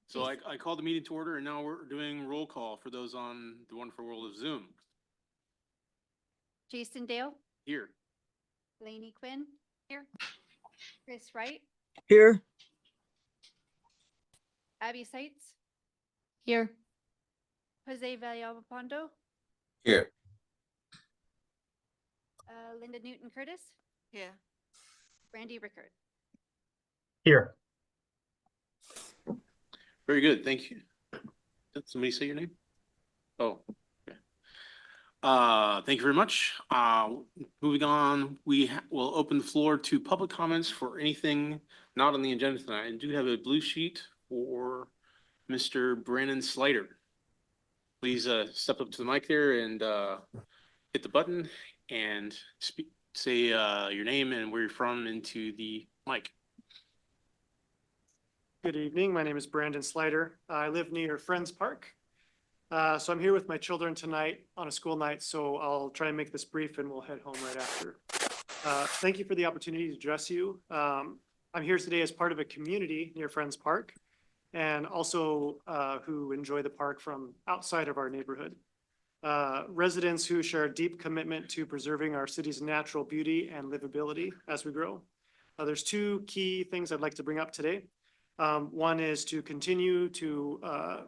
So I called the meeting to order, and now we're doing roll call for those on the wonderful world of Zoom. Jason Dale, Here. Lainey Quinn. Here. Chris Wright, Here. Abby Seitz, Here. Jose Villalpando, Here. Linda Newton Curtis, Yeah. Brandy Rickard. Here. Very good, thank you. Did somebody say your name? Oh, okay. Thank you very much. Moving on, will open the floor to public comments for anything not on the agenda tonight. I do have a blue sheet for Mr. Brandon Slider. Please, step up to the mic there and, hit the button and say, your name and where you're from into the mic. Good evening. My name is Brandon Slider. I live near Friends Park. So I'm here with my children tonight on a school night, so I'll try and make this brief and we'll head home right after. Thank you for the opportunity to address you. I'm here today as part of a community near Friends Park and also who enjoy the park from outside of our neighborhood. Residents who share a deep commitment to preserving our city's natural beauty and livability as we grow. There's two key things I'd like to bring up today. One is to continue to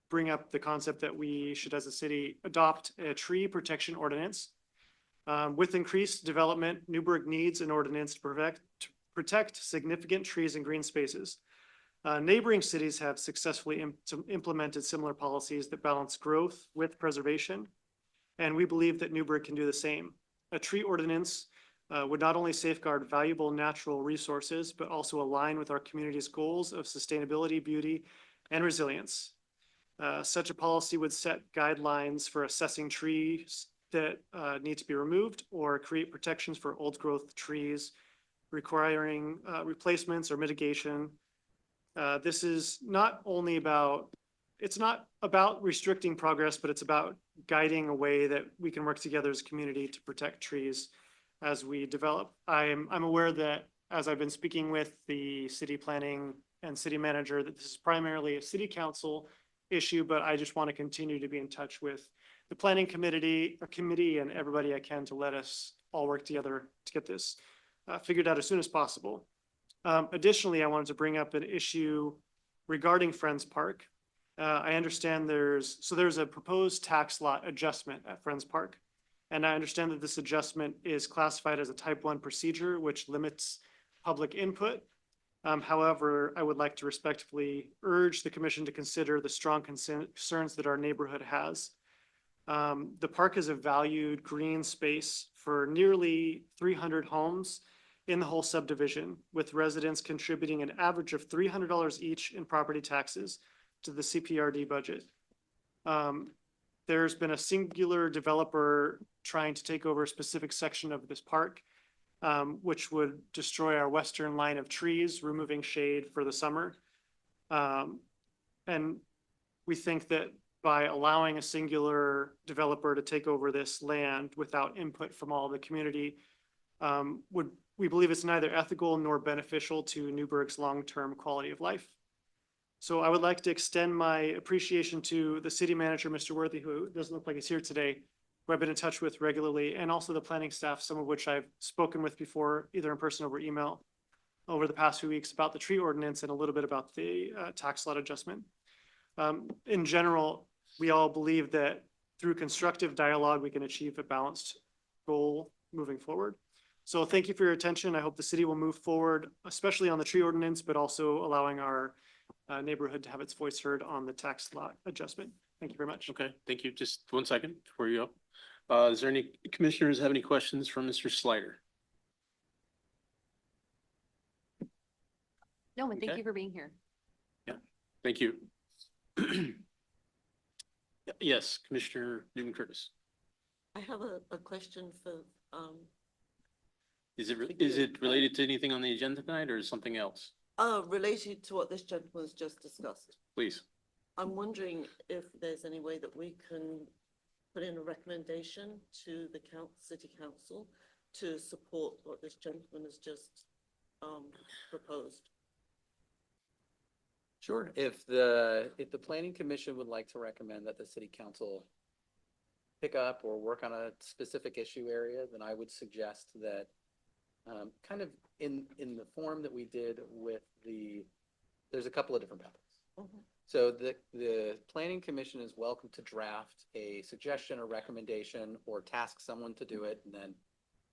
bring up the concept that we should, as a city, adopt a tree protection ordinance. With increased development, Newburgh needs an ordinance to protect significant trees and green spaces. Neighboring cities have successfully implemented similar policies that balance growth with preservation, and we believe that Newburgh can do the same. A tree ordinance would not only safeguard valuable natural resources, but also align with our community's goals of sustainability, beauty, and resilience. Such a policy would set guidelines for assessing trees that need to be removed or create protections for old growth trees requiring replacements or mitigation. This is not only about, it's not about restricting progress, but it's about guiding a way that we can work together as a community to protect trees as we develop. I'm aware that as I've been speaking with the city planning and city manager, that this is primarily a city council issue, but I just want to continue to be in touch with the planning committee and everybody I can to let us all work together to get this figured out as soon as possible. Additionally, I wanted to bring up an issue regarding Friends Park. I understand there's a proposed tax lot adjustment at Friends Park. And I understand that this adjustment is classified as a type 1 procedure, which limits public input. However, I would like to respectfully urge the commission to consider the strong concerns that our neighborhood has. The park is a valued green space for nearly 300 homes in the whole subdivision, with residents contributing an average of $300 each in property taxes to the CPRD budget. There's been a singular developer trying to take over a specific section of this park, which would destroy our western line of trees, removing shade for the summer. And we think that by allowing a singular developer to take over this land without input from all the community, we believe it's neither ethical nor beneficial to Newburgh's long-term quality of life. So I would like to extend my appreciation to the city manager, Mr. Worthy, who doesn't look like he's here today, who I've been in touch with regularly, and also the planning staff, some of which I've spoken with before, either in person or over email, over the past few weeks about the tree ordinance and a little bit about the tax lot adjustment. In general, we all believe that through constructive dialogue, we can achieve a balanced goal moving forward. So thank you for your attention. I hope the city will move forward, especially on the tree ordinance, but also allowing our neighborhood to have its voice heard on the tax lot adjustment. Thank you very much. Okay, thank you. Just 1 second before you go. Is there any commissioners have any questions for Mr. Slider? No, and thank Okay. you for being here. Thank you. Yes, Commissioner Newton Curtis. I have a question for, Is it related to anything on the agenda tonight or something else? related to what this gentleman has just discussed. Please. I'm wondering if there's any way that we can put in a recommendation to the city council to support what this gentleman has just proposed. Sure. If the planning commission would like to recommend that the city council pick up or work on a specific issue area, then I would suggest that kind of in the form that we did with there's a couple of different methods. Mhm. So the planning commission is welcome to draft a suggestion or recommendation or task someone to do it, and then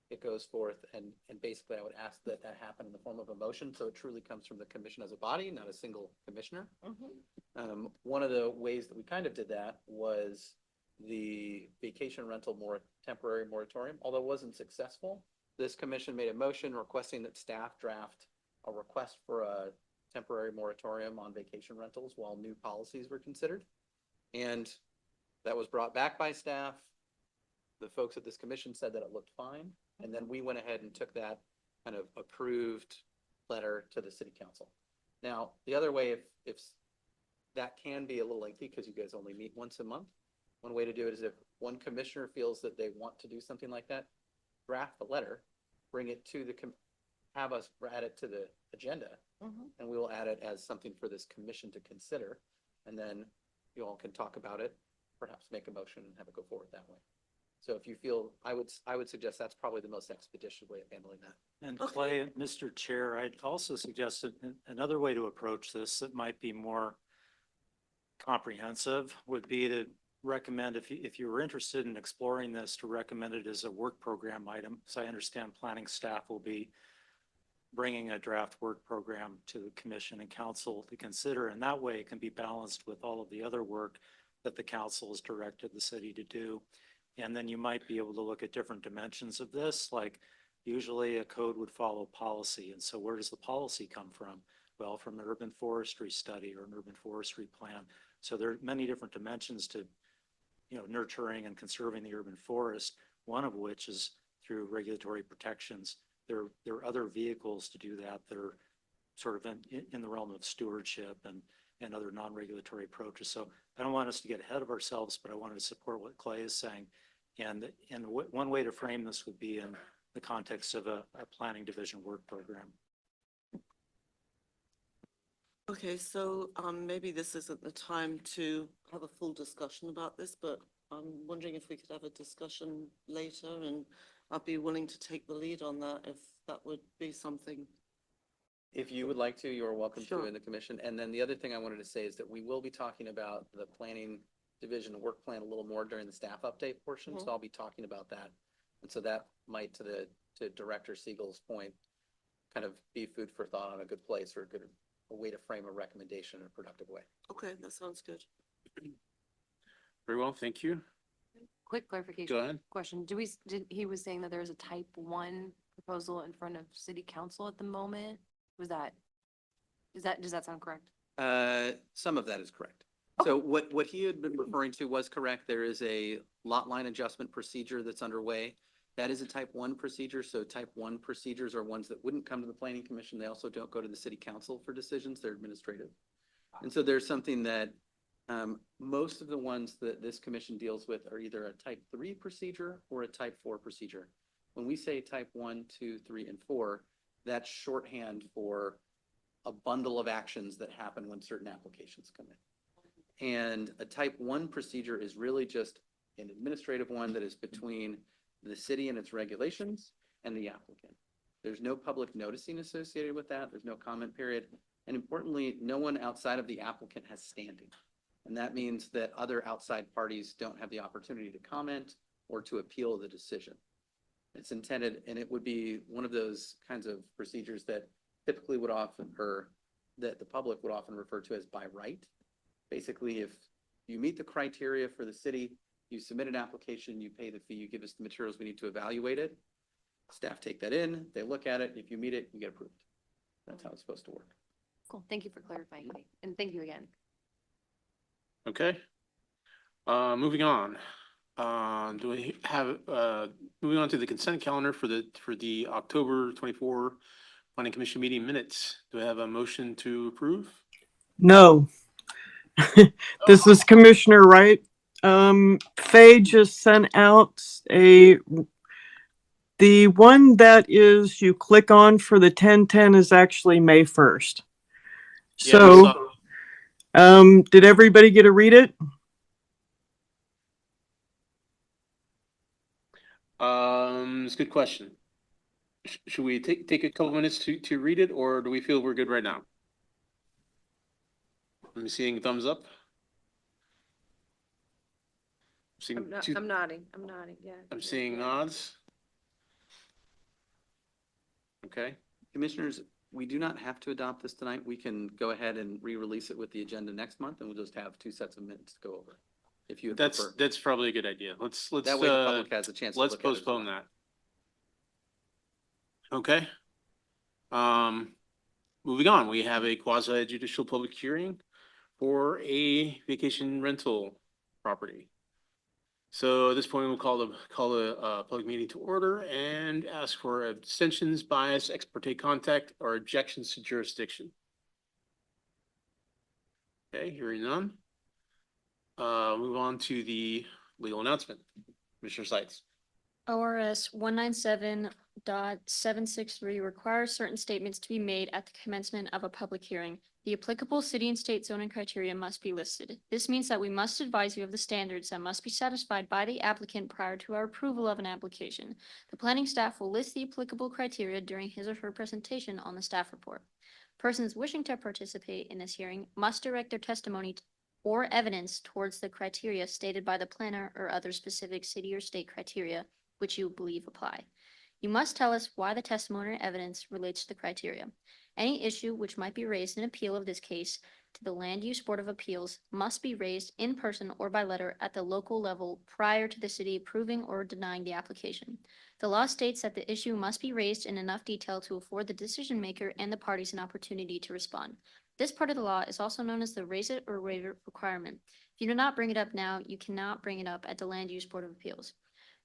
it goes forth, and basically I would ask that happen in the form of a motion, so it truly comes from the commission as a body, not a single commissioner. Mhm. One of the ways that we kind of did that was the vacation rental temporary moratorium, although it wasn't successful. This commission made a motion requesting that staff draft a request for a temporary moratorium on vacation rentals while new policies were considered. And that was brought back by staff. The folks at this commission said that it looked fine. And then we went ahead and took that kind of approved letter to the city council. Now, the other way, if that can be a little lengthy because you guys only meet once a month, one way to do it is if one commissioner feels that they want to do something like that, draft the letter, bring it to have us add it to the agenda, Mhm. and we will add it as something for this commission to consider. And then you all can talk about it, perhaps make a motion and have it go forward that way. So if you feel, I would suggest that's probably the most expeditious way of handling that. And Okay. Clay, Mr. Chair, I'd also suggest another way to approach this that might be more comprehensive would be to recommend, if you were interested in exploring this, to recommend it as a work program item. So I understand planning staff will be bringing a draft work program to the commission and council to consider, and that way it can be balanced with all of the other work that the council has directed the city to do. And then you might be able to look at different dimensions of this, like usually a code would follow policy. And so where does the policy come from? Well, from an urban forestry study or an urban forestry plan. So there are many different dimensions to, nurturing and conserving the urban forest, one of which is through regulatory protections. There are other vehicles to do that that are sort of in the realm of stewardship and other non-regulatory approaches. So I don't want us to get ahead of ourselves, but I wanted to support what Clay is saying. And one way to frame this would be in the context of a planning division work program. Okay, so maybe this isn't the time to have a full discussion about this, but I'm wondering if we could have a discussion later, and I'd be willing to take the lead on that if that would be something. If you would like to, you are welcome to Sure. in the commission. And then the other thing I wanted to say is that we will be talking about the planning division work plan a little more during the staff update portion. So I'll be talking about that. And so that might, to Director Siegel's point, kind of be food for thought on a good place or a way to frame a recommendation in a productive way. Okay, that sounds good. Very well, thank you. Quick clarification. Go ahead. Question. He was saying that there's a type 1 proposal in front of city council at the moment? Does that sound correct? Some of that is correct. So what he had been referring to was correct. There is a lot line adjustment procedure that's underway. That is a type 1 procedure. So type 1 procedures are ones that wouldn't come to the planning commission. They also don't go to the city council for decisions. They're administrative. And so there's something that most of the ones that this commission deals with are either a type 3 procedure or a type 4 procedure. When we say type 1, 2, 3, and 4, that's shorthand for a bundle of actions that happen when certain applications come in. And a type 1 procedure is really just an administrative one that is between the city and its regulations and the applicant. There's no public noticing associated with that. There's no comment period. And importantly, no one outside of the applicant has standing. And that means that other outside parties don't have the opportunity to comment or to appeal the decision. It's intended, and it would be one of those kinds of procedures that typically would often, or that the public would often refer to as by right. Basically, if you meet the criteria for the city, you submit an application, you pay the fee, you give us the materials we need to evaluate it. Staff take that in, they look at it. If you meet it, you get approved. That's how it's supposed to work. Cool. Thank you for clarifying. And thank you again. Okay. Moving on. Do we have, moving on to the consent calendar for the October 24 Planning Commission meeting minutes. Do I have a motion to approve? No. This is Commissioner Wright. Faye just sent out the one that is you click on for the 10/10 is actually May 1st. Yeah, So Did everybody get to read it? It's a good question. Should we take a couple minutes to read it, or do we feel we're good right now? I'm seeing thumbs up. Seeing two, I'm nodding, yeah. I'm seeing nods. Okay, Commissioners, we do not have to adopt this tonight. We can go ahead and re-release it with the agenda next month, and we'll just have 2 sets of minutes to go over. If you would prefer. that's probably a good idea. Let's That way the public has a chance to let's look at it as postpone well. that. Okay. Moving on, we have a quasi judicial public hearing for a vacation rental property. So at this point, we'll call the public meeting to order and ask for abstentions, bias, ex parte contact, or objections to jurisdiction. Okay, hearing none. Move on to the legal announcement. Commissioner Sights. ORS 197.763 requires certain statements to be made at the commencement of a public hearing. The applicable city and state zoning criteria must be listed. This means that we must advise you of the standards that must be satisfied by the applicant prior to our approval of an application. The planning staff will list the applicable criteria during his or her presentation on the staff report. Persons wishing to participate in this hearing must direct their testimony or evidence towards the criteria stated by the planner or other specific city or state criteria which you believe apply. You must tell us why the testimony or evidence relates to the criteria. Any issue which might be raised in appeal of this case to the Land Use Board of Appeals must be raised in person or by letter at the local level prior to the city approving or denying the application. The law states that the issue must be raised in enough detail to afford the decision maker and the parties an opportunity to respond. This part of the law is also known as the raise it or waive it requirement. If you do not bring it up now, you cannot bring it up at the Land Use Board of Appeals.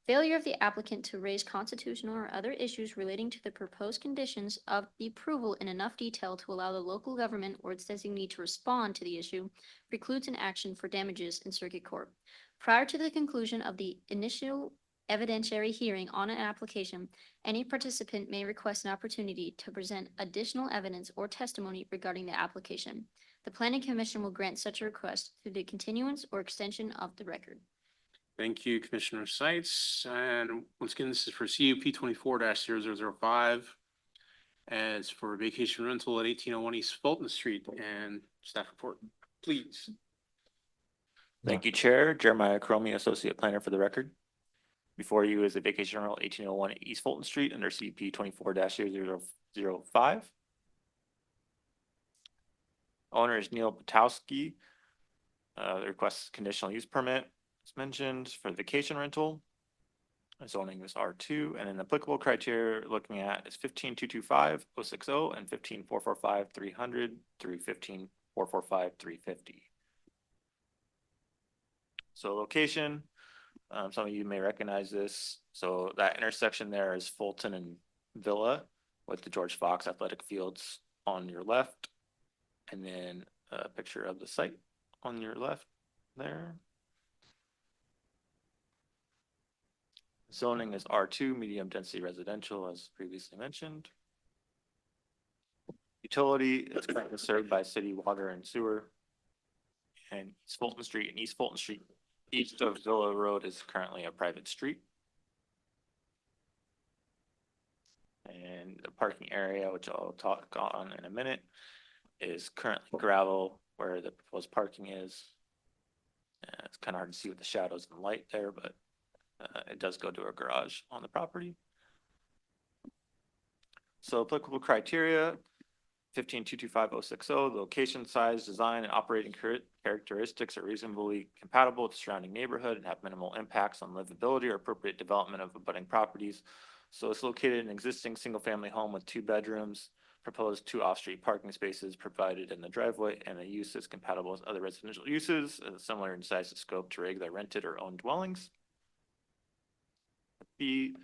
Failure of the applicant to raise constitutional or other issues relating to the proposed conditions of the approval in enough detail to allow the local government or its designee to respond to the issue precludes an action for damages in circuit court. Prior to the conclusion of the initial evidentiary hearing on an application, any participant may request an opportunity to present additional evidence or testimony regarding the application. The Planning Commission will grant such a request through the continuance or extension of the record. Thank you, Commissioner Sights. And once again, this is for CUP 24-0005. As for vacation rental at 1801 East Fulton Street, and staff report, please. Thank you, Chair. Jeremiah Cromie, Associate Planner for the record. Before you is a vacation rental 1801 East Fulton Street under CP 24-0005. Owner is Neil Potowski. The request conditional use permit as mentioned for vacation rental. Zoning is R2, and an applicable criteria looking at is 15.225.060 and 15.445.300 through 15.445.350. So location, some of you may recognize this. So that intersection there is Fulton and Villa with the George Fox Athletic Fields on your left. And then a picture of the site on your left there. Zoning is R2, medium density residential, as previously mentioned. Utility is currently served by city water and sewer. And East Fulton Street and East Fulton Street, east of Villa Road, is currently a private street. And the parking area, which I'll talk on in a minute, is currently gravel where the proposed parking is. It's kind of hard to see with the shadows and light there, but it does go to a garage on the property. So applicable criteria, 15.225.060, the location, size, design, and operating characteristics are reasonably compatible with the surrounding neighborhood and have minimal impacts on livability or appropriate development of abutting properties. So it's located in an existing single-family home with 2 bedrooms, proposed 2 off-street parking spaces provided in the driveway, and the use is compatible with other residential uses, similar in size and scope to regular rented or owned dwellings. The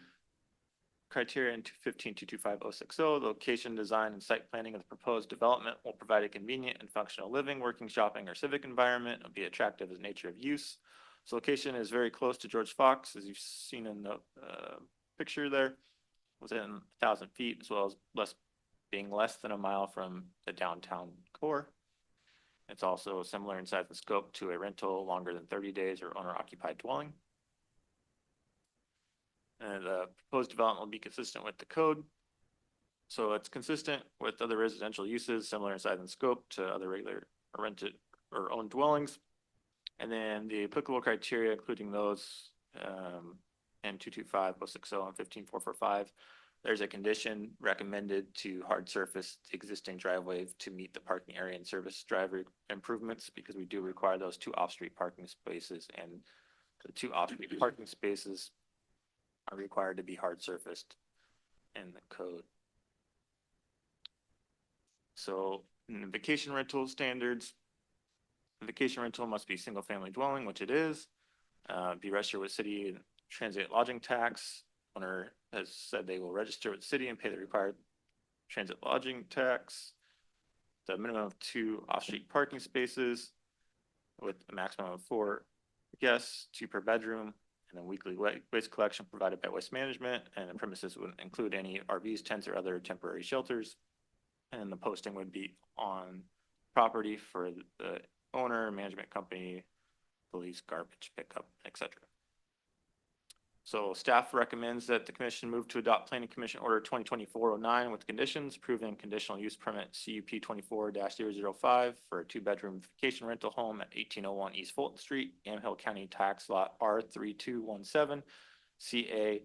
criteria in 15.225.060, the location, design, and site planning of the proposed development will provide a convenient and functional living, working, shopping, or civic environment and be attractive as nature of use. So location is very close to George Fox, as you've seen in the picture there, within 1,000 feet, as well as being less than a mile from the downtown core. It's also similar in size and scope to a rental longer than 30 days or owner occupied dwelling. And the proposed development will be consistent with the code. So it's consistent with other residential uses, similar in size and scope to other regular or rented or owned dwellings. And then the applicable criteria, including those in 225, 060, and 15445. There's a condition recommended to hard surface the existing driveway to meet the parking area and service driver improvements, because we do require those 2 off-street parking spaces, and the 2 off-street parking spaces are required to be hard surfaced in the code. So in the vacation rental standards, the vacation rental must be single family dwelling, which it is, be registered with city transit lodging tax. Owner has said they will register with the city and pay the required transit lodging tax. The minimum of 2 off-street parking spaces with a maximum of 4 guests, 2 per bedroom, and then weekly waste collection provided by Waste Management, and the premises would include any RVs, tents, or other temporary shelters. And the posting would be on property for the owner, management company, police, garbage pickup, etc. So staff recommends that the commission move to adopt Planning Commission Order 2024-09 with conditions, approving conditional use permit CUP 24-005 for a 2-bedroom vacation rental home at 1801 East Fulton Street, Yamhill County Tax Lot R3217, CA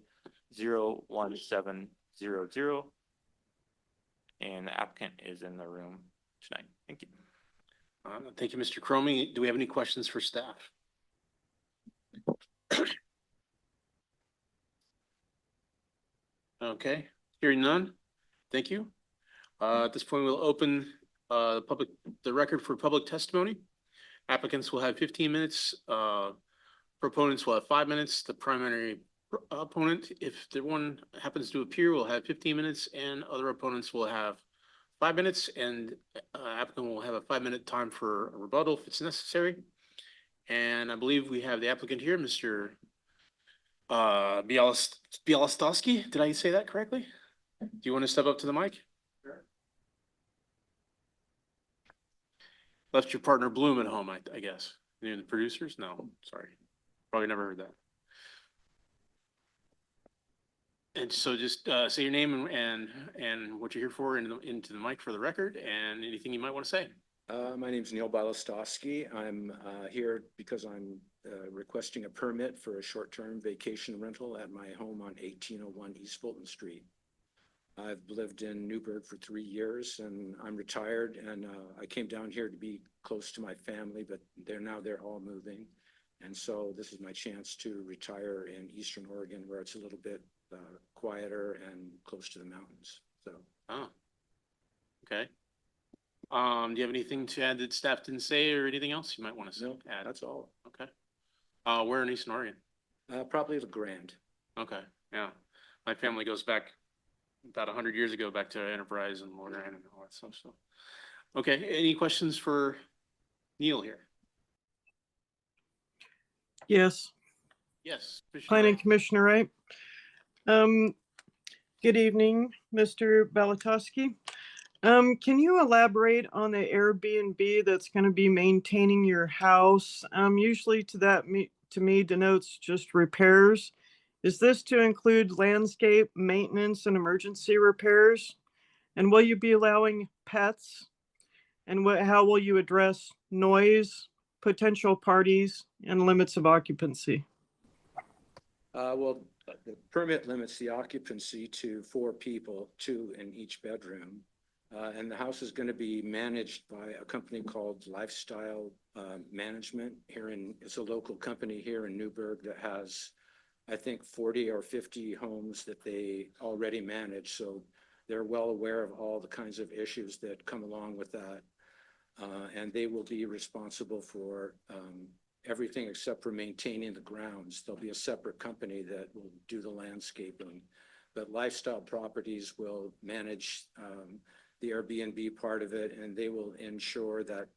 01700. And the applicant is in the room tonight. Thank you. Thank you, Mr. Cromie. Do we have any questions for staff? Okay, hearing none. Thank you. At this point, we'll open the record for public testimony. Applicants will have 15 minutes. Proponents will have 5 minutes. The primary opponent, if the one happens to appear, will have 15 minutes, and other opponents will have 5 minutes, and applicant will have a 5-minute time for a rebuttal if it's necessary. And I believe we have the applicant here, Mr. Bialostowski. Did I say that correctly? Do you want to step up to the mic? Sure. Left your partner Bloom at home, I guess. You the producers? No, sorry. Probably never heard that. And so just say your name and what you're here for into the mic for the record, and anything you might want to say. My name is Neil Bialostowski. I'm here because I'm requesting a permit for a short-term vacation rental at my home on 1801 East Fulton Street. I've lived in Newburgh for 3 years, and I'm retired, and I came down here to be close to my family, but they're all moving. And so this is my chance to retire in Eastern Oregon, where it's a little bit quieter and close to the mountains. So. Oh, okay. Do you have anything to add that staff didn't say, or anything else you might want to No, add? that's all. Okay. Where in Eastern Oregon? Probably the Grand. Okay, yeah. My family goes back about 100 years ago, back to Enterprise and Lorraine and all that stuff, so. Okay, any questions for Neil here? Yes, Yes. Commissioner Planning Wright. Commissioner Wright. Good evening, Mr. Balatowski. Can you elaborate on the Airbnb that's going to be maintaining your house? Usually to me denotes just repairs. Is this to include landscape maintenance and emergency repairs? And will you be allowing pets? And how will you address noise, potential parties, and limits of occupancy? Well, the permit limits the occupancy to 4 people, 2 in each bedroom. And the house is going to be managed by a company called Lifestyle Management it's a local company here in Newburgh that has, I think, 40 or 50 homes that they already manage. So they're well aware of all the kinds of issues that come along with that. And they will be responsible for everything except for maintaining the grounds. There'll be a separate company that will do the landscaping. But Lifestyle Properties will manage the Airbnb part of it, and they will ensure that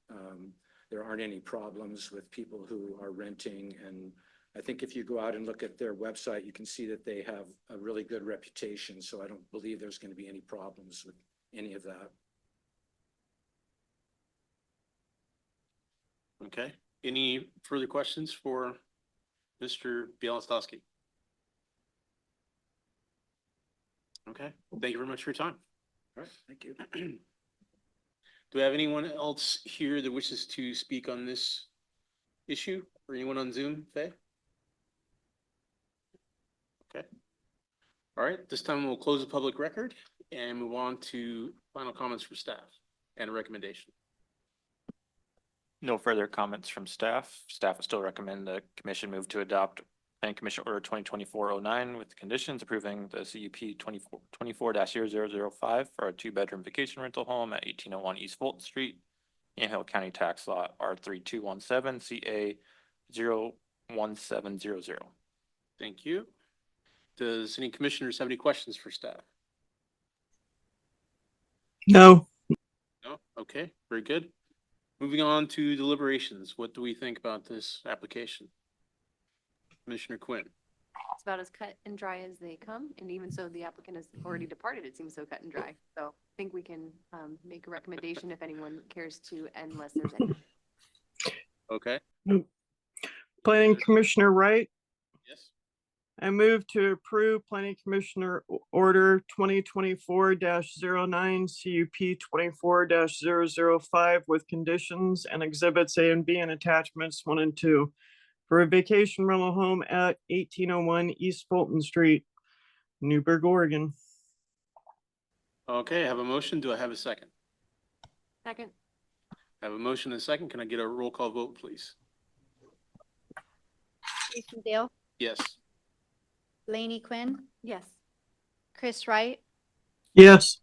there aren't any problems with people who are renting. And I think if you go out and look at their website, you can see that they have a really good reputation. So I don't believe there's going to be any problems with any of that. Okay, any further questions for Mr. Bielostowski? Okay, thank you very much for your time. All right, thank you. Do we have anyone else here that wishes to speak on this issue, or anyone on Zoom, Faye? Okay. All right, this time we'll close the public record and move on to final comments from staff and a recommendation. No further comments from staff. Staff would still recommend the commission move to adopt Planning Commission Order 2024-09 with conditions approving the CUP 24-0005 for a two-bedroom vacation rental home at 1801 East Fulton Street, Yamhill County Tax Lot R3217 CA 01700. Thank you. Does any commissioners have any questions for staff? No. No? Okay, very good. Moving on to deliberations. What do we think about this application? Commissioner Quinn. It's about as cut and dry as they come, and even so, the applicant has already departed. It seems so cut and dry. So I think we can make a recommendation if anyone cares to, unless there's any. Okay, Planning Commissioner Wright, yes. I move to approve Planning Commissioner Order 2024-09 CUP 24-005 with conditions and exhibits A and B and attachments 1 and 2 for a vacation rental home at 1801 East Fulton Street, Newburgh, Oregon. Okay, I have a motion. Do I have a second? Second, I have a motion and a second. Can I get a roll call vote, please? Jason Dale, Yes. Laney Quinn, yes. Chris Wright, Yes.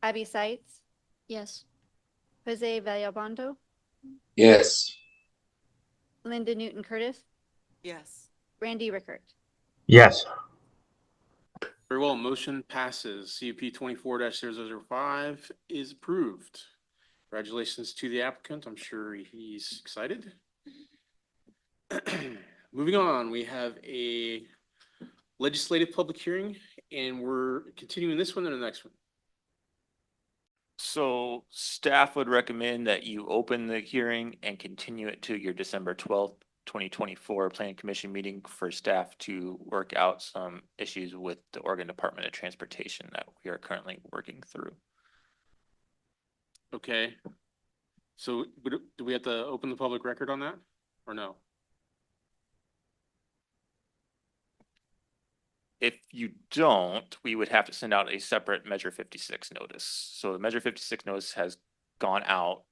Abby Sights, Yes. Jose Vallabonto, Yes. Linda Newton Curtis, Yes. Randy Rickert. Yes. Very well, motion passes. CUP 24-005 is approved. Congratulations to the applicant. I'm sure he's excited. Moving on, we have a legislative public hearing, and we're continuing this one and the next one. So staff would recommend that you open the hearing and continue it to your December 12th, 2024 Planning Commission meeting for staff to work out some issues with the Oregon Department of Transportation that we are currently working through. Okay. So do we have to open the public record on that or no? If you don't, we would have to send out a separate Measure 56 notice. So the Measure 56 notice has gone out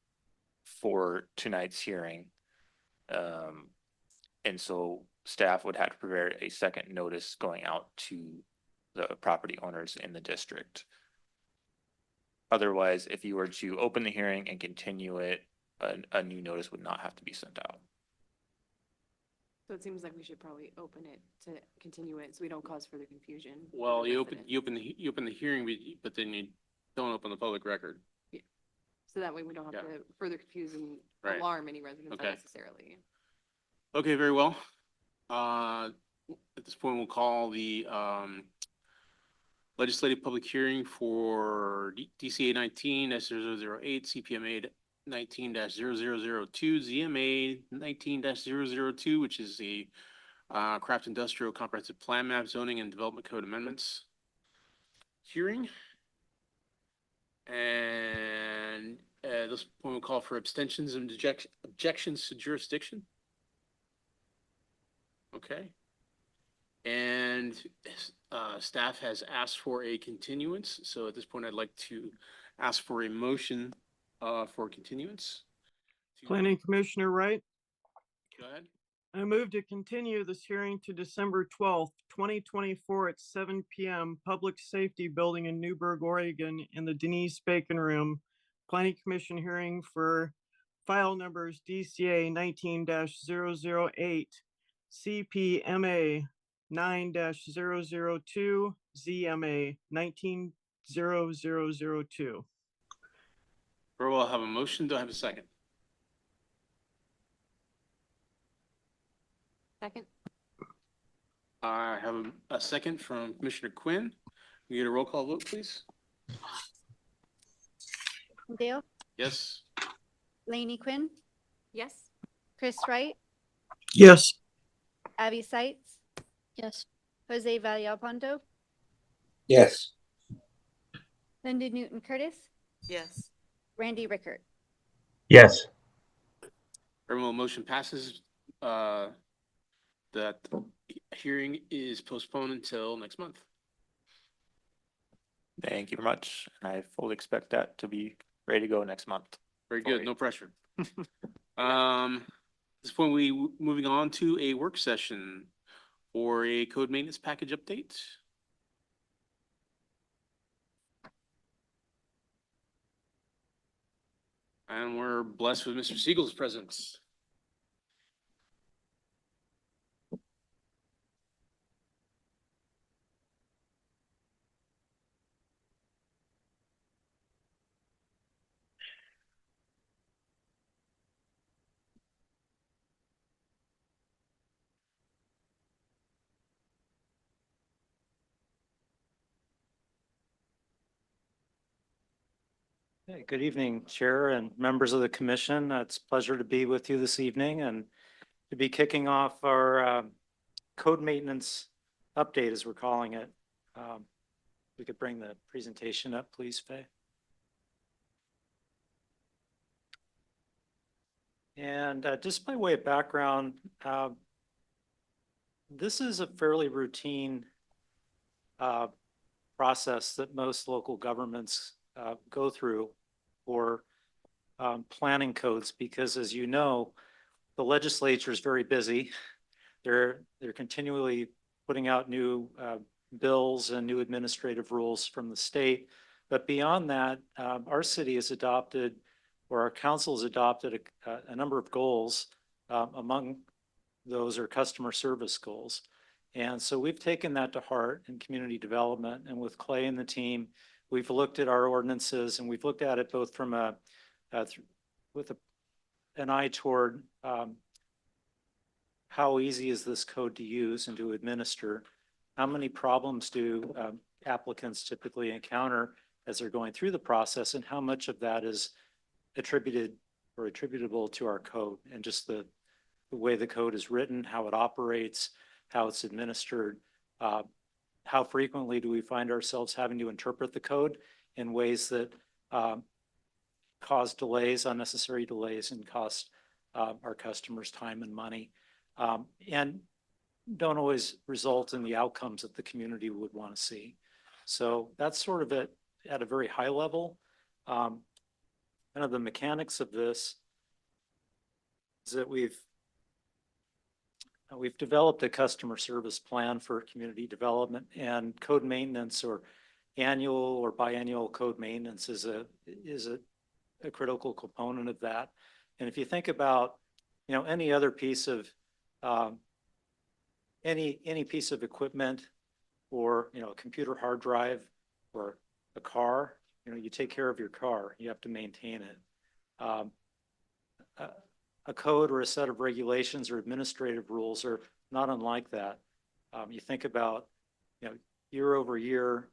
for tonight's hearing. And so staff would have to prepare a second notice going out to the property owners in the district. Otherwise, if you were to open the hearing and continue it, a new notice would not have to be sent out. So it seems like we should probably open it to continue it so we don't cause further confusion. for Well, the you open residents. the hearing, but then you don't open the public record. So that way we don't have Yeah. to further confuse and Right. alarm any residents Okay. unnecessarily. Okay, very well. At this point, we'll call the legislative public hearing for DCA 19-0008, CPMA 19-0002, ZMA 19-002, which is the Craft Industrial Comprehensive Plan Map Zoning and Development Code Amendments hearing. And at this point, we'll call for abstentions and objections to jurisdiction. Okay. And staff has asked for a continuance. So at this point, I'd like to ask for a motion for continuance. Planning Commissioner Wright, Go ahead. I move to continue this hearing to December 12th, 2024 at 7 PM, Public Safety Building in Newburgh, Oregon, in the Denise Bacon Room. Planning Commission hearing for file numbers DCA 19-008, CPMA 9-002, ZMA 19-0002. Very well, I have a motion. Do I have a second? Second, I have a second from Commissioner Quinn. We get a roll call vote, please? Dale, Yes. Laney Quinn, yes. Chris Wright, Yes. Abby Sights, Yes. Jose Villalpando, Yes. Linda Newton Curtis, Yes. Randy Rickert. Yes. Very well, motion passes. That hearing is postponed until next month. Thank you very much. And I fully expect that to be ready to go next month. Very good, no pressure. At this point, moving on to a work session for a code maintenance package update. And we're blessed with Mr. Siegel's presence. Hey, good evening, Chair and members of the commission. It's a pleasure to be with you this evening and to be kicking off our code maintenance update, as we're calling it. We could bring the presentation up, please, Faye. And just by way of background, this is a fairly routine process that most local governments go through for planning codes, because as you know, the legislature is very busy. They're continually putting out new bills and new administrative rules from the state. But beyond that, our city has adopted, or our council has adopted a number of goals. Among those are customer service goals. And so we've taken that to heart in community development, and with Clay and the team, we've looked at our ordinances, and we've looked at it both from an eye toward how easy is this code to use and to administer? How many problems do applicants typically encounter as they're going through the process, and how much of that is attributed or attributable to our code and just the way the code is written, how it operates, how it's administered? How frequently do we find ourselves having to interpret the code in ways that cause delays, unnecessary delays, and cost our customers time and money, and don't always result in the outcomes that the community would want to see. So that's sort of it at a very high level. Kind of the mechanics of this is that we've developed a customer service plan for community development, and code maintenance, or annual or biannual code maintenance, is a critical component of that. And if you think about, any other piece of any piece of equipment, or a computer hard drive, or a car, you take care of your car, you have to maintain it. A code or a set of regulations or administrative rules are not unlike that. You think about, year over year,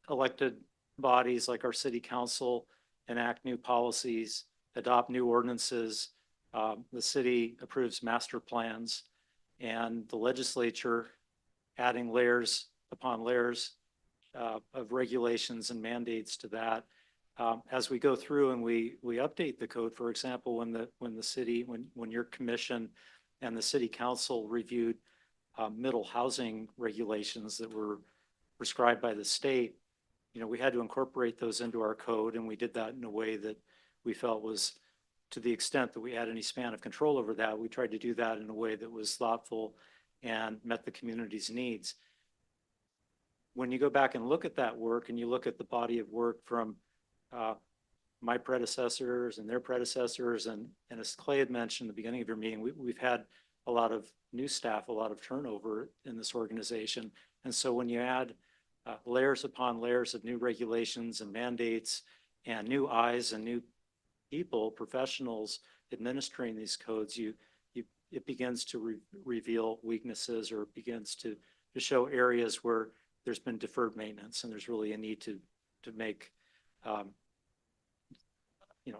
elected bodies like our city council enact new policies, adopt new ordinances. The city approves master plans, and the legislature adding layers upon layers of regulations and mandates to that. As we go through and we update the code, for example, when your commission and the city council reviewed middle housing regulations that were prescribed by the state, we had to incorporate those into our code, and we did that in a way that we felt was, to the extent that we had any span of control over that, we tried to do that in a way that was thoughtful and met the community's needs. When you go back and look at that work, and you look at the body of work from my predecessors and their predecessors, and as Clay had mentioned at the beginning of your meeting, we've had a lot of new staff, a lot of turnover in this organization. And so when you add layers upon layers of new regulations and mandates, and new eyes and new people, professionals administering these codes, it begins to reveal weaknesses, or it begins to show areas where there's been deferred maintenance, and there's really a need to make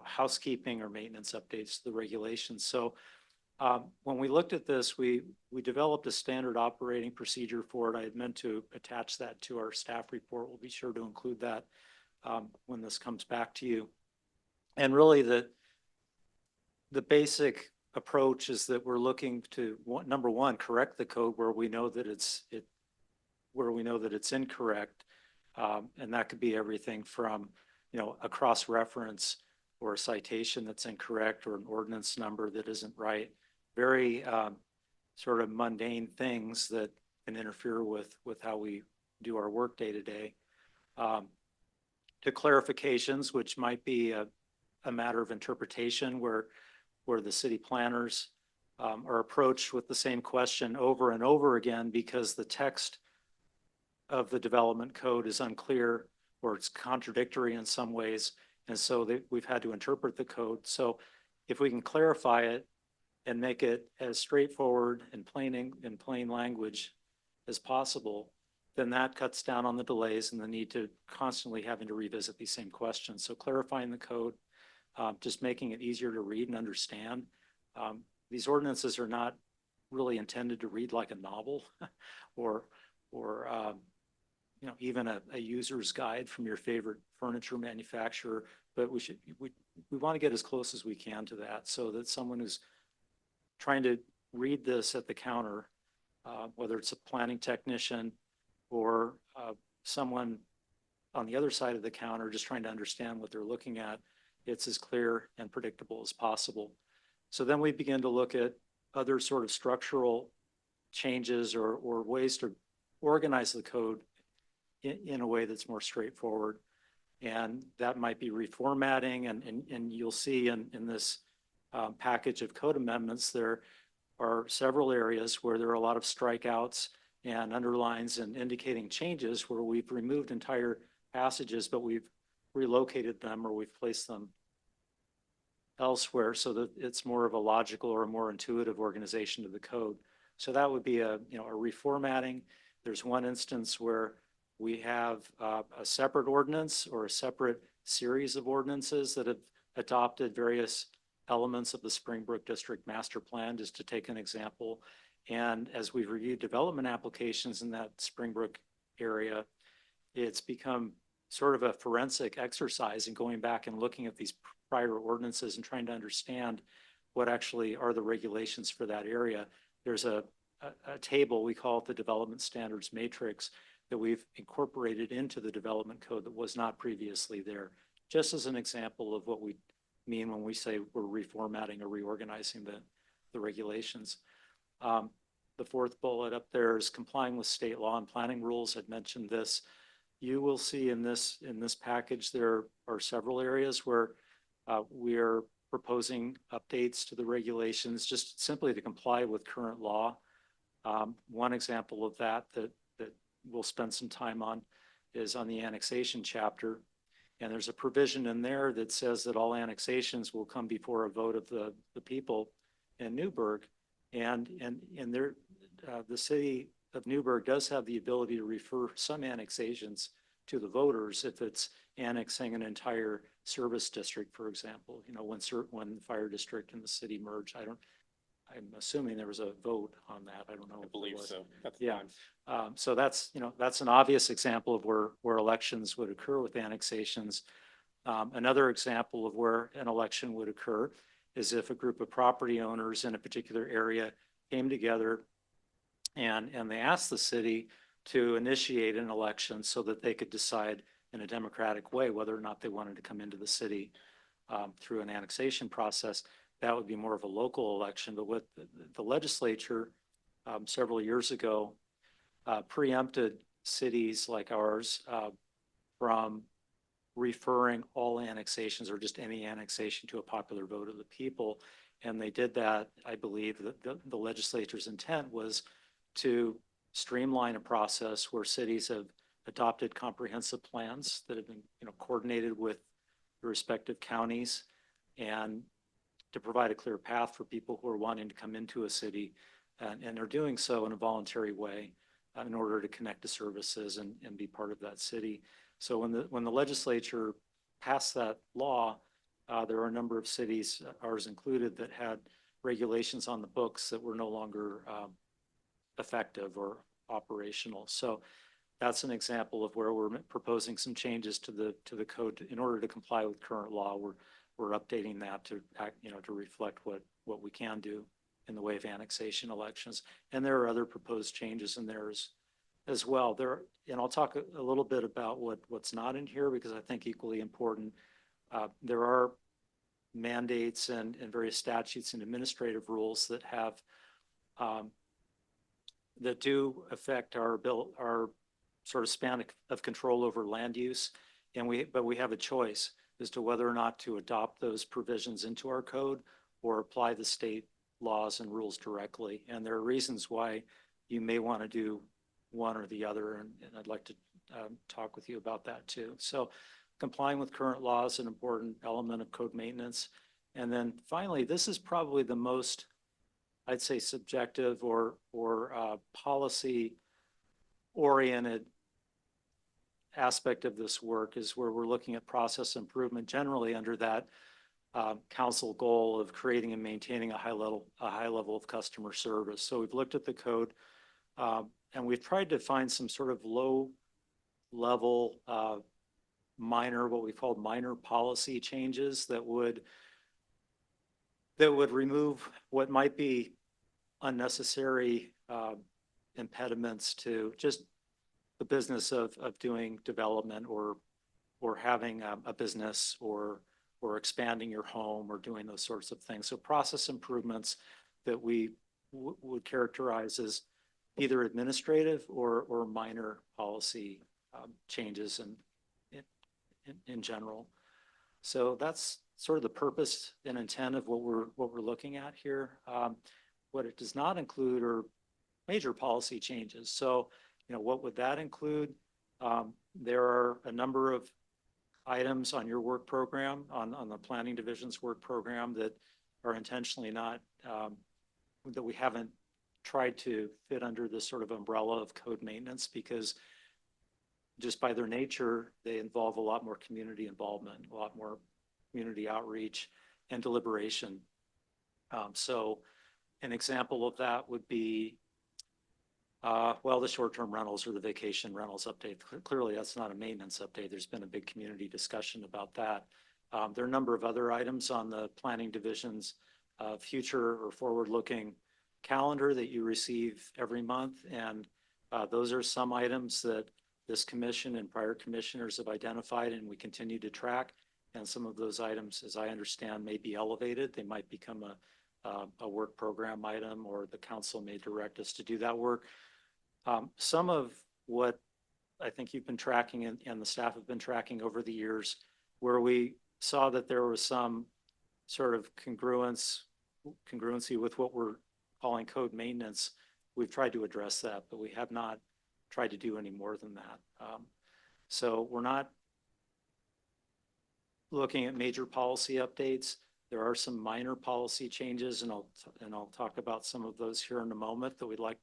housekeeping or maintenance updates to the regulations. So when we looked at this, we developed a standard operating procedure for it. I had meant to attach that to our staff report. We'll be sure to include that when this comes back to you. And really the basic approach is that we're looking to, number one, correct the code where we know that it's incorrect. And that could be everything from, a cross-reference or a citation that's incorrect or an ordinance number that isn't right. Very sort of mundane things that can interfere with how we do our work day to day. To clarifications, which might be a matter of interpretation where the city planners are approached with the same question over and over again because the text of the development code is unclear or it's contradictory in some ways. And so we've had to interpret the code. So if we can clarify it and make it as straightforward and in plain language as possible, then that cuts down on the delays and the need to constantly having to revisit these same questions. So clarifying the code, just making it easier to read and understand. These ordinances are not really intended to read like a novel or even a user's guide from your favorite furniture manufacturer, but we want to get as close as we can to that so that someone who's trying to read this at the counter, whether it's a planning technician or someone on the other side of the counter just trying to understand what they're looking at, it's as clear and predictable as possible. So then we begin to look at other sort of structural changes or ways to organize the code in a way that's more straightforward. And that might be reformatting. And you'll see in this package of code amendments, there are several areas where there are a lot of strikeouts and underlines and indicating changes where we've removed entire passages, but we've relocated them or we've placed them elsewhere so that it's more of a logical or a more intuitive organization of the code. So that would be a reformatting. There's one instance where we have a separate ordinance or a separate series of ordinances that have adopted various elements of the Springbrook District Master Plan, just to take an example. And as we've reviewed development applications in that Springbrook area, it's become sort of a forensic exercise in going back and looking at these prior ordinances and trying to understand what actually are the regulations for that area. There's a table, we call it the Development Standards Matrix, that we've incorporated into the development code that was not previously there, just as an example of what we mean when we say we're reformatting or reorganizing the regulations. The fourth bullet up there is complying with state law and planning rules. I'd mentioned this. You will see in this package, there are several areas where we are proposing updates to the regulations just simply to comply with current law. One example of that we'll spend some time on is on the annexation chapter. And there's a provision in there that says that all annexations will come before a vote of the people in Newburgh. And there, the city of Newburgh does have the ability to refer some annexations to the voters if it's annexing an entire service district, for example. When the fire district and the city merged, I'm assuming there was a vote on that. I don't know. I believe so. Yeah. So that's an obvious example of where elections would occur with annexations. Another example of where an election would occur is if a group of property owners in a particular area came together and they asked the city to initiate an election so that they could decide in a democratic way whether or not they wanted to come into the city through an annexation process. That would be more of a local election. But what the legislature several years ago preempted cities like ours from referring all annexations or just any annexation to a popular vote of the people. And they did that, I believe, the legislature's intent was to streamline a process where cities have adopted comprehensive plans that have been coordinated with the respective counties and to provide a clear path for people who are wanting to come into a city and are doing so in a voluntary way in order to connect to services and be part of that city. So when the legislature passed that law, there are a number of cities, ours included, that had regulations on the books that were no longer effective or operational. So that's an example of where we're proposing some changes to the code in order to comply with current law. We're updating that to to reflect what we can do in the way of annexation elections. And there are other proposed changes in there as well. And I'll talk a little bit about what's not in here, because I think equally important. There are mandates and various statutes and administrative rules that have that do affect our sort of span of control over land use. But we have a choice as to whether or not to adopt those provisions into our code or apply the state laws and rules directly. And there are reasons why you may want to do one or the other. And I'd like to talk with you about that too. So complying with current law is an important element of code maintenance. And then finally, this is probably the most, I'd say, subjective or policy oriented aspect of this work, is where we're looking at process improvement generally under that council goal of creating and maintaining a high level of customer service. So we've looked at the code and we've tried to find some sort of low level minor, what we call minor policy changes that would remove what might be unnecessary impediments to just the business of doing development or having a business or expanding your home or doing those sorts of things. So process improvements that we would characterize as either administrative or minor policy changes in general. So that's sort of the purpose and intent of what we're looking at here. What it does not include are major policy changes. So, what would that include? There are a number of items on your work program, on the planning division's work program, that are intentionally not, that we haven't tried to fit under this sort of umbrella of code maintenance, because just by their nature, they involve a lot more community involvement, a lot more community outreach and deliberation. So an example of that would be, the short-term rentals or the vacation rentals update. Clearly, that's not a maintenance update. There's been a big community discussion about that. There are a number of other items on the planning division's future or forward-looking calendar that you receive every month. And those are some items that this commission and prior commissioners have identified and we continue to track. And some of those items, as I understand, may be elevated. They might become a work program item, or the council may direct us to do that work. Some of what I think you've been tracking and the staff have been tracking over the years, where we saw that there was some sort of congruency with what we're calling code maintenance, we've tried to address that, but we have not tried to do any more than that. So we're not looking at major policy updates. There are some minor policy changes, and I'll talk about some of those here in a moment that we'd like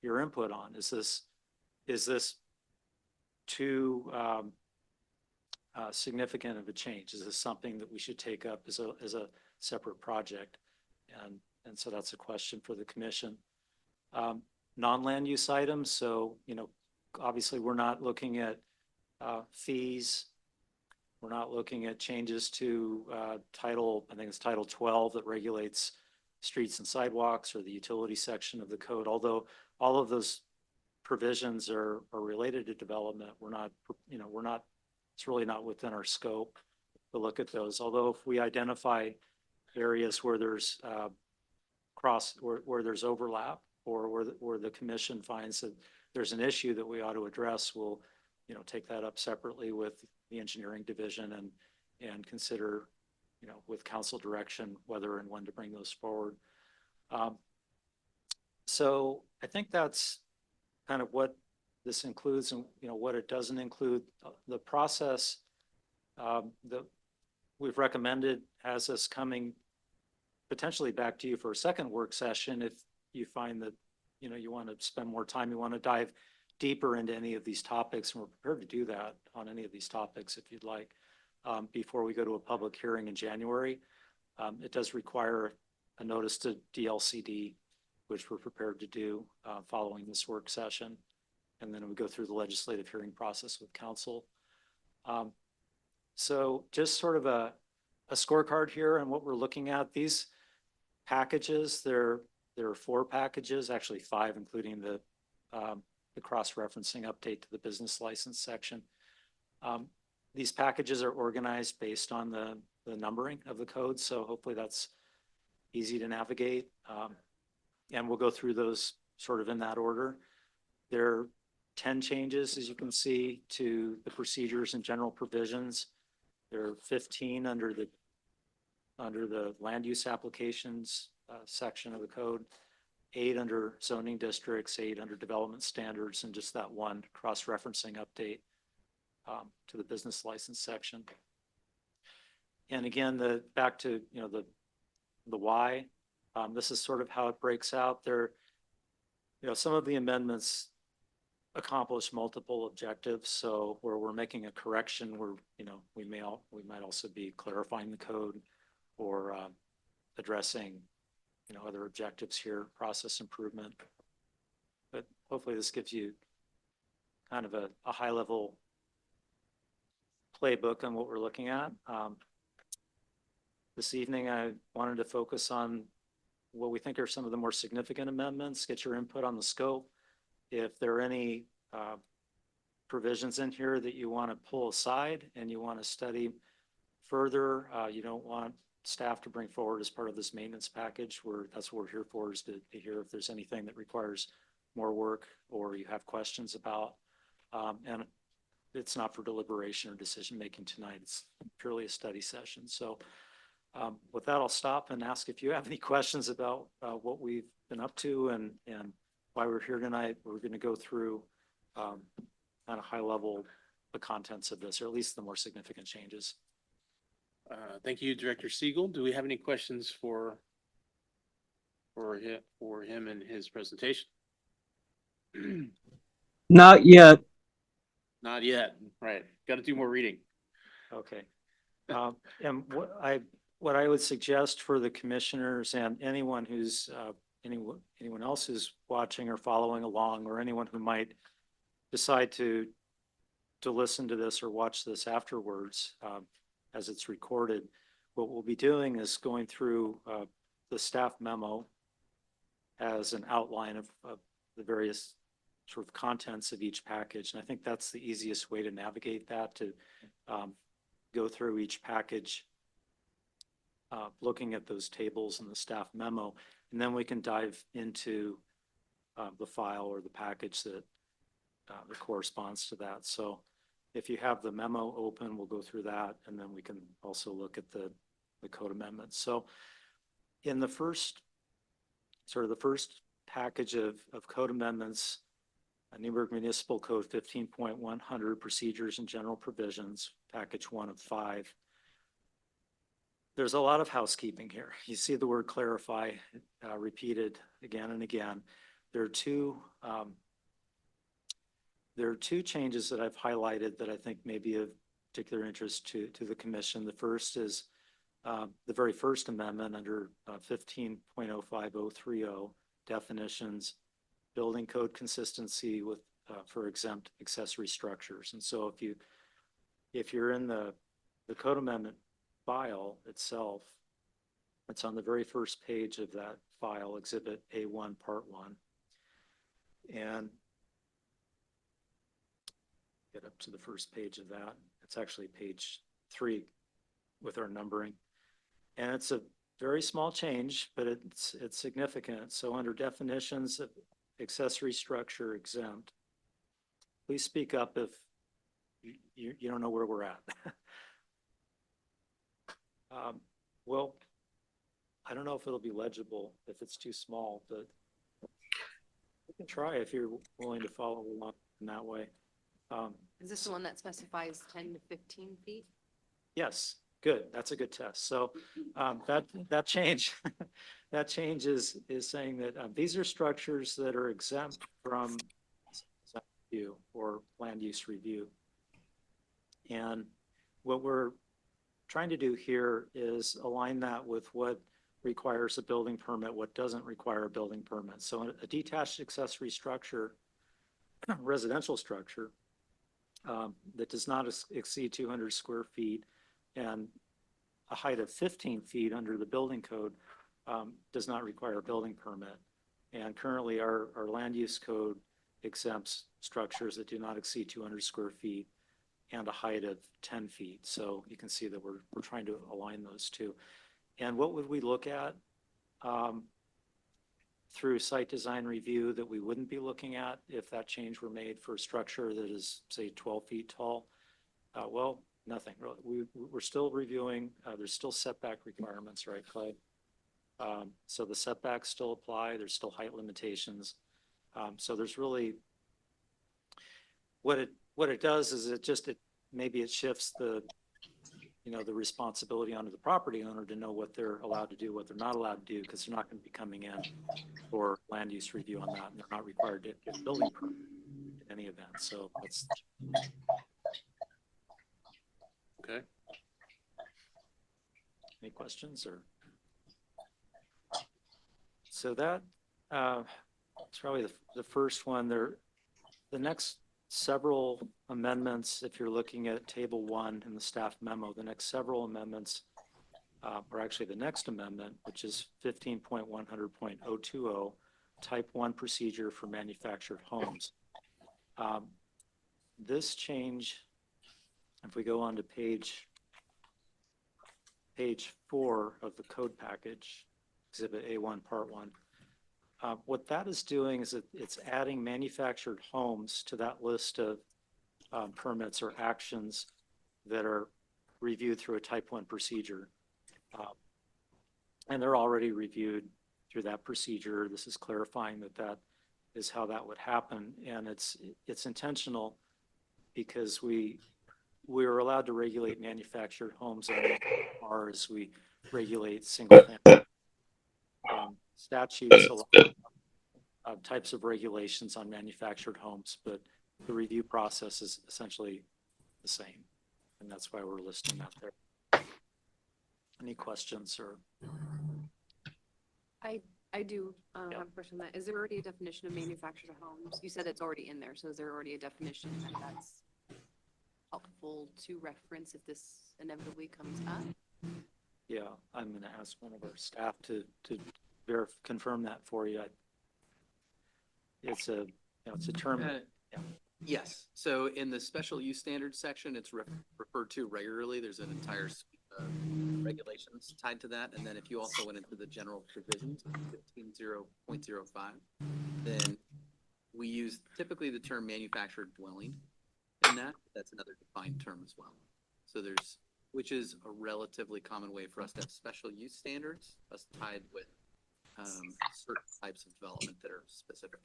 your input on. Is this too significant of a change? Is this something that we should take up as a separate project? And so that's a question for the commission. Non-land use items. So, obviously we're not looking at fees. We're not looking at changes to I think it's Title 12 that regulates streets and sidewalks, or the utility section of the code. Although all of those provisions are related to development, it's really not within our scope to look at those. Although if we identify areas where there's where there's overlap, or where the commission finds that there's an issue that we ought to address, we'll take that up separately with the engineering division and consider with council direction whether and when to bring those forward. So I think that's kind of what this includes, and what it doesn't include. The process that we've recommended has us coming potentially back to you for a second work session if you find that you want to spend more time, you want to dive deeper into any of these topics, and we're prepared to do that on any of these topics if you'd like. before we go to a public hearing in January. It does require a notice to DLCD, which we're prepared to do following this work session. And then we go through the legislative hearing process with council. So just sort of a scorecard here and what we're looking at. These packages, there are 4 packages, actually 5, including the cross-referencing update to the business license section. These packages are organized based on the numbering of the code, so hopefully that's easy to navigate. And we'll go through those sort of in that order. There are 10 changes, as you can see, to the procedures and general provisions. There are 15 under the land use applications section of the code, 8 under zoning districts, 8 under development standards, and just that 1 cross-referencing update to the business license section. And again, back to the why. This is sort of how it breaks out there. Some of the amendments accomplish multiple objectives. So where we're making a correction, we might also be clarifying the code or addressing other objectives here, process improvement. But hopefully this gives you kind of a high level playbook on what we're looking at. This evening, I wanted to focus on what we think are some of the more significant amendments, get your input on the scope. If there are any provisions in here that you want to pull aside and you want to study further, you don't want staff to bring forward as part of this maintenance package, that's what we're here for, is to hear if there's anything that requires more work or you have questions about. And it's not for deliberation or decision-making tonight. It's purely a study session. So with that, I'll stop and ask if you have any questions about what we've been up to and why we're here tonight. We're going to go through kind of high level the contents of this, or at least the more significant changes. Thank you, Director Siegel. Do we have any questions for him and his presentation? Not yet. Not yet. Right. Got to do more reading. Okay. And what I would suggest for the commissioners and anyone who's anyone else who's watching or following along, or anyone who might decide to listen to this or watch this afterwards as it's recorded, what we'll be doing is going through the staff memo as an outline of the various sort of contents of each package. And I think that's the easiest way to navigate that, to go through each package, looking at those tables in the staff memo, and then we can dive into the file or the package that corresponds to that. So if you have the memo open, we'll go through that, and then we can also look at the code amendments. So in the first package of code amendments, Newburgh Municipal Code 15.100 Procedures and General Provisions, package 1 of 5. There's a lot of housekeeping here. You see the word clarify repeated again and again. There are two changes that I've highlighted that I think may be of particular interest to the commission. The first is the very first amendment under 15.05030, definitions, building code consistency with for exempt accessory structures. And so if you're in the code amendment file itself, it's on the very first page of that file, Exhibit A1, Part 1. And get up to the first page of that. It's actually page 3 with our numbering. And it's a very small change, but it's significant. So under definitions of accessory structure exempt, please speak up if you don't know where we're at. Well, I don't know if it'll be legible if it's too small, but you can try if you're willing to follow along in that way. Is this the one that specifies 10 to 15 feet? Yes, good. That's a good test. So that change, that change is saying that these are structures that are exempt from review or land use review. And what we're trying to do here is align that with what requires a building permit, what doesn't require a building permit. So a detached accessory structure, residential structure, that does not exceed 200 square feet and a height of 15 feet under the building code does not require a building permit. And currently our land use code exempts structures that do not exceed 200 square feet and a height of 10 feet. So you can see that we're trying to align those two. And what would we look at through site design review that we wouldn't be looking at if that change were made for a structure that is, say, 12 feet tall? Well, nothing really. We're still reviewing. There's still setback requirements, right, Clay? So the setbacks still apply. There's still height limitations. So there's really, what it does is maybe it shifts the responsibility onto the property owner to know what they're allowed to do, what they're not allowed to do, because they're not going to be coming in for land use review on that, and they're not required to get a building permit in any event. So that's Okay. any questions or? So that it's probably the first one there. The next several amendments, if you're looking at table 1 in the staff memo, the next several amendments, or actually the next amendment, which is 15.100.020, type 1 procedure for manufactured homes. This change, if we go on to page 4 of the code package, Exhibit A1, Part 1, what that is doing is it's adding manufactured homes to that list of permits or actions that are reviewed through a type 1 procedure. And they're already reviewed through that procedure. This is clarifying that is how that would happen. And it's intentional because we're allowed to regulate manufactured homes as far as we regulate single family. Statutes allow types of regulations on manufactured homes, but the review process is essentially the same. And that's why we're listing that there. Any questions or? I do have a question on that. Is there already a definition of manufactured homes? You said it's already in there, so is there already a definition and that's helpful to reference if this inevitably comes up? Yeah, I'm going to ask one of our staff to confirm that for you. It's a term. Yes. So in the special use standards section, it's referred to regularly. There's an entire suite of regulations tied to that. And then if you also went into the general provisions, 15.0.05, then we use typically the term manufactured dwelling in that. That's another defined term as well. So which is a relatively common way for us to have special use standards, us tied with certain types of development that are specific.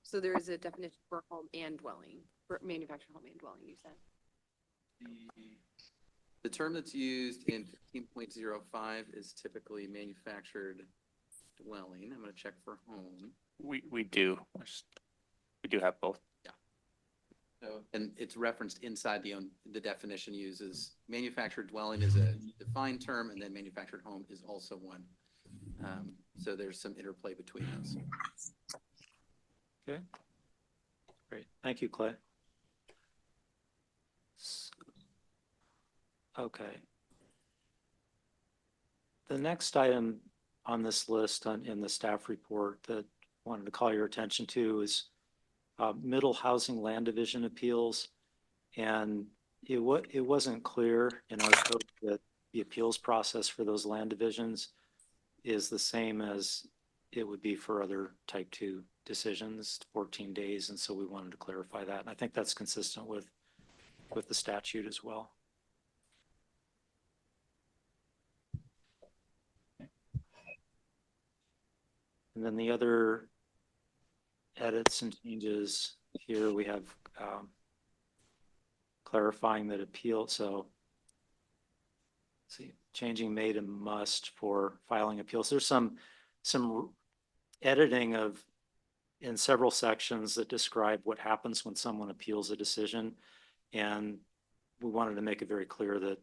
So there is a definition for home and dwelling, for manufactured home and dwelling, you said? The term that's used in 15.05 is typically manufactured dwelling. I'm going to check for home. We do. We do have both. So, and it's referenced inside the definition uses manufactured dwelling is a defined term, and then manufactured home is also one. So there's some interplay between those. Okay. Great. Thank you, Clay. Okay. The next item on this list in the staff report that I wanted to call your attention to is middle housing land division appeals. And it wasn't clear in our code that the appeals process for those land divisions is the same as it would be for other type 2 decisions, 14 days. And so we wanted to clarify that. And I think that's consistent with the statute as well. And then the other edits and changes here, we have clarifying that appeal. So see, changing may to must for filing appeals. There's some editing of in several sections that describe what happens when someone appeals a decision. And we wanted to make it very clear that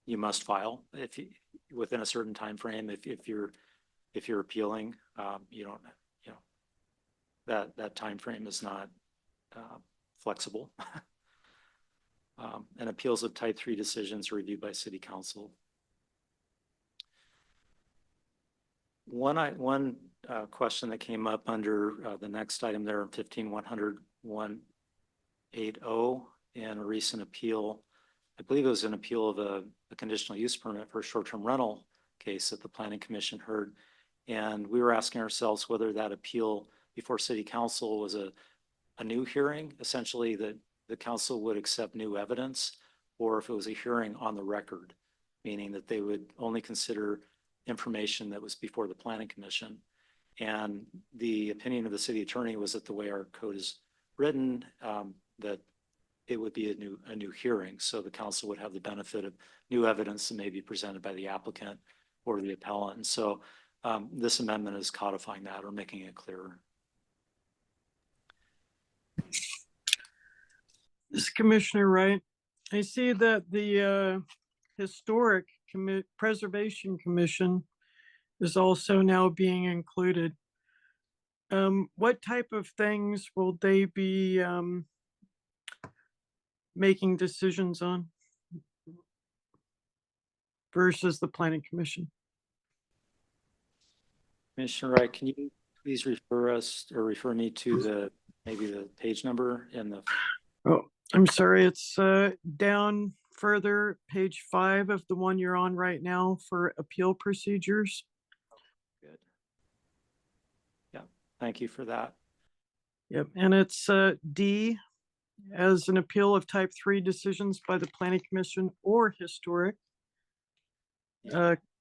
you must file if you, within a certain time frame. If you're appealing, you don't, you know, that time frame is not flexible. And appeals of type 3 decisions are reviewed by City Council. One question that came up under the next item there, 15-100-180, and a recent appeal. I believe it was an appeal of a conditional use permit for a short-term rental case that the Planning Commission heard. And we were asking ourselves whether that appeal before City Council was a new hearing, essentially that the council would accept new evidence, or if it was a hearing on the record, meaning that they would only consider information that was before the Planning Commission. And the opinion of the city attorney was that the way our code is written, that it would be a new hearing. So the council would have the benefit of new evidence that may be presented by the applicant or the appellant. And so this amendment is codifying that or making it clearer. This is Commissioner Wright. I see that the Historic Preservation Commission is also now being included. What type of things will they be making decisions on versus the Planning Commission? Commissioner Wright, can you please refer me to maybe the page number in the. Oh, I'm sorry, it's down further, page 5 of the one you're on right now for appeal procedures. Good. Yeah, thank you for that. Yep, and it's D, as an appeal of type 3 decisions by the Planning Commission or Historic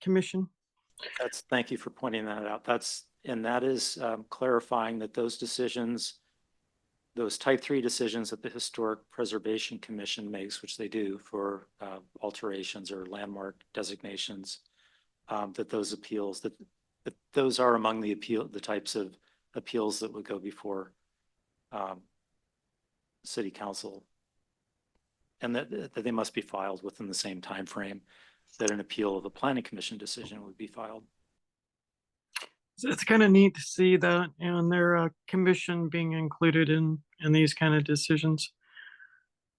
Commission. Thank you for pointing that out. That is clarifying that those decisions, those type 3 decisions that the Historic Preservation Commission makes, which they do for alterations or landmark designations, that those appeals, that those are among the types of appeals that would go before City Council, and that they must be filed within the same time frame that an appeal of a Planning Commission decision would be filed. So it's kind of neat to see that, and their commission being included in these kind of decisions.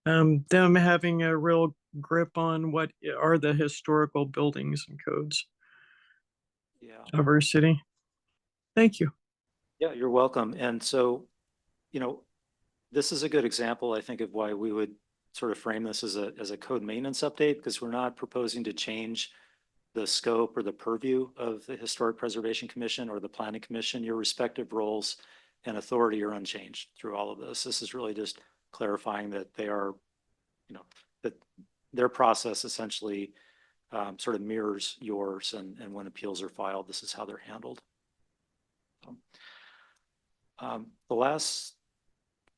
Them having a real grip on what are the historical buildings and codes of our city. Thank you. Yeah, you're welcome. And so, you know, this is a good example, I think, of why we would sort of frame this as a code maintenance update, because we're not proposing to change the scope or the purview of the Historic Preservation Commission or the Planning Commission. Your respective roles and authority are unchanged through all of this. This is really just clarifying that they are, you know, that their process essentially sort of mirrors yours, and when appeals are filed, this is how they're handled.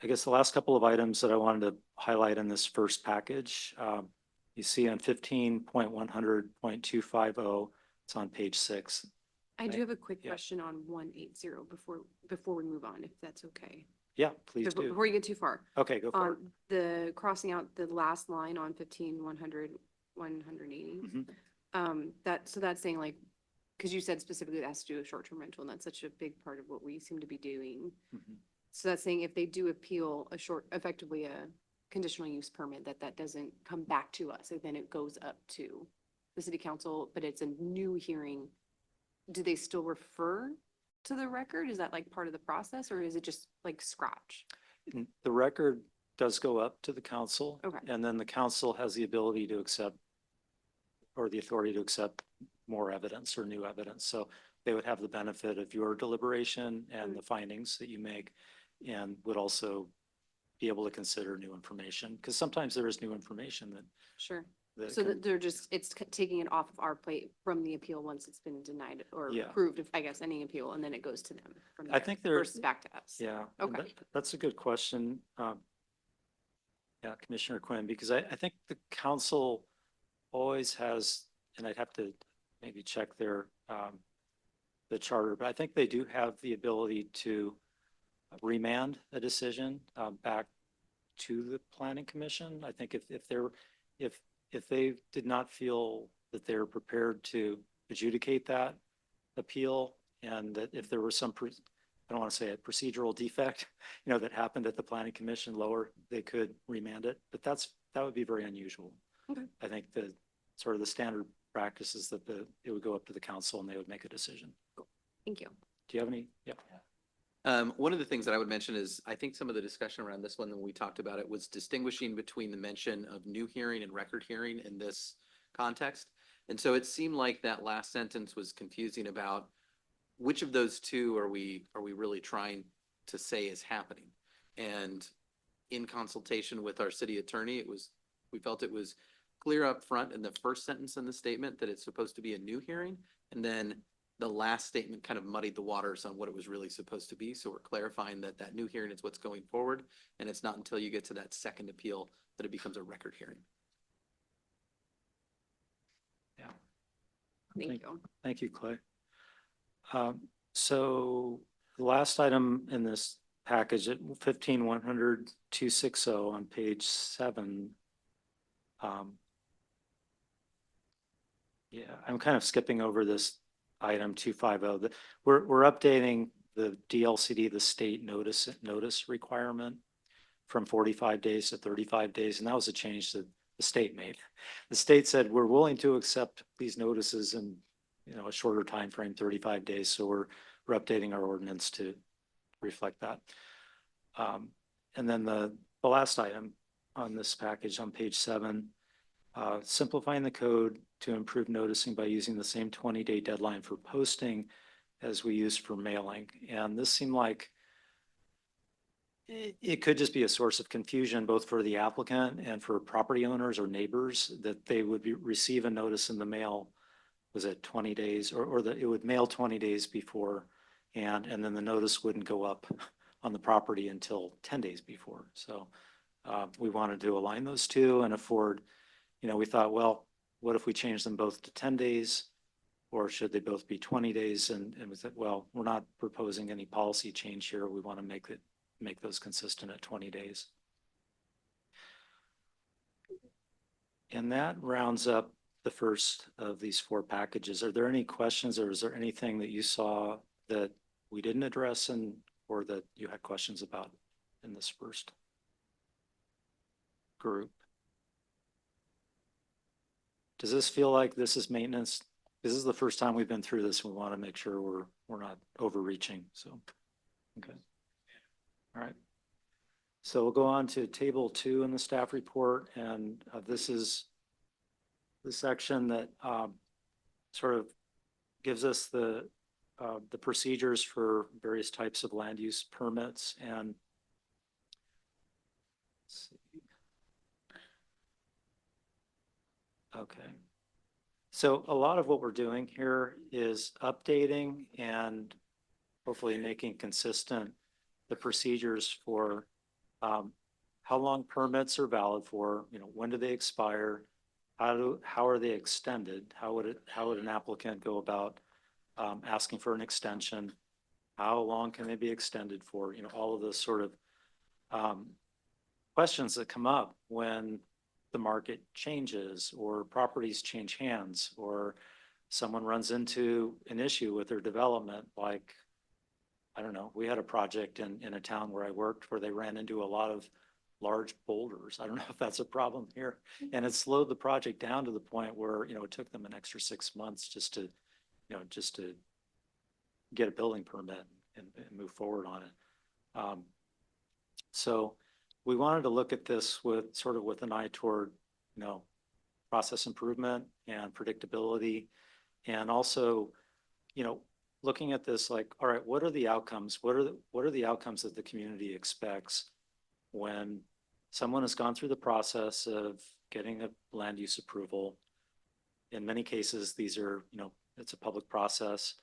I guess the last couple of items that I wanted to highlight in this first package, you see on 15.100.250, it's on page 6. I do have a quick Yeah. question on 180 before we move on, if that's okay. Yeah, please do. Before you get too far. Okay, go for it. The crossing out the last line on 15-100-180. So that's saying, like, because you said specifically it has to do with short-term rental, and that's such a big part of what we seem to be doing. So that's saying if they do appeal effectively a conditional use permit, that doesn't come back to us, and then it goes up to the City Council, but it's a new hearing. Do they still refer to the record? Is that like part of the process, or is it just like scratch? The record does go up to the council. Okay. And then the council has the ability to accept, or the authority to accept, more evidence or new evidence. So they would have the benefit of your deliberation and the findings that you make, and would also be able to consider new information, because sometimes there is new information that. Sure. that So can- that it's taking it off of our plate from the appeal once it's been denied or Yeah. approved, if I guess, any appeal, and then it goes to them from I there think there- versus back to us. Yeah. and Okay. That's a good question. Yeah, Commissioner Quinn, because I think the council always has, and I'd have to maybe check their the charter, but I think they do have the ability to remand a decision back to the planning commission. I think if they did not feel that they're prepared to adjudicate that appeal, and that if there was some, I don't want to say a procedural defect, that happened at the planning commission lower, they could remand it, but that would be very unusual. Okay. I think the sort of the standard practice is that it would go up to the council and they would make a decision. Thank you. Do you have any? Yeah. One of the things that I would mention is, I think some of the discussion around this one, when we talked about it, was distinguishing between the mention of new hearing and record hearing in this context. And so it seemed like that last sentence was confusing about which of those two are we really trying to say is happening? And in consultation with our city attorney, we felt it was clear up front in the first sentence in the statement that it's supposed to be a new hearing. And then the last statement kind of muddied the waters on what it was really supposed to be. So we're clarifying that that new hearing is what's going forward. And it's not until you get to that second appeal that it becomes a record hearing. Yeah. Thank you. Thank you, Clay. So the last item in this package at 15-100-260 on page 7. Yeah, I'm kind of skipping over this item 250. We're updating the DLCD, the state notice requirement from 45 days to 35 days. And that was a change that the state made. The state said, we're willing to accept these notices in, a shorter time frame, 35 days. So we're updating our ordinance to reflect that. And then the last item on this package on page 7, simplifying the code to improve noticing by using the same 20-day deadline for posting as we use for mailing. And this seemed like it could just be a source of confusion, both for the applicant and for property owners or neighbors, that they would receive a notice in the mail, was it 20 days, or that it would mail 20 days before, and then the notice wouldn't go up on the property until 10 days before. So we wanted to align those two and afford, we thought, well, what if we change them both to 10 days, or should they both be 20 days? And we said, well, we're not proposing any policy change here. We want to make those consistent at 20 days. And that rounds up the first of these 4 packages. Are there any questions, or is there anything that you saw that we didn't address or that you had questions about in this first group? Does this feel like this is maintenance? This is the first time we've been through this. We want to make sure we're not overreaching. So, okay. All right. So we'll go on to table 2 in the staff report. And this is the section that sort of gives us the procedures for various types of land use permits. And let's see. Okay. So a lot of what we're doing here is updating and hopefully making consistent the procedures for how long permits are valid for, when do they expire, how are they extended, how would an applicant go about asking for an extension, how long can they be extended for, all of those sort of questions that come up when the market changes or properties change hands or someone runs into an issue with their development. Like, I don't know, we had a project in a town where I worked where they ran into a lot of large boulders. I don't know if that's a problem here. And it slowed the project down to the point where, it took them an extra 6 months just to get a building permit and move forward on it. So we wanted to look at this with an eye toward, process improvement and predictability. And also, looking at this like, all right, what are the outcomes? What are the outcomes that the community expects when someone has gone through the process of getting a land use approval? In many cases, these are, it's a public process.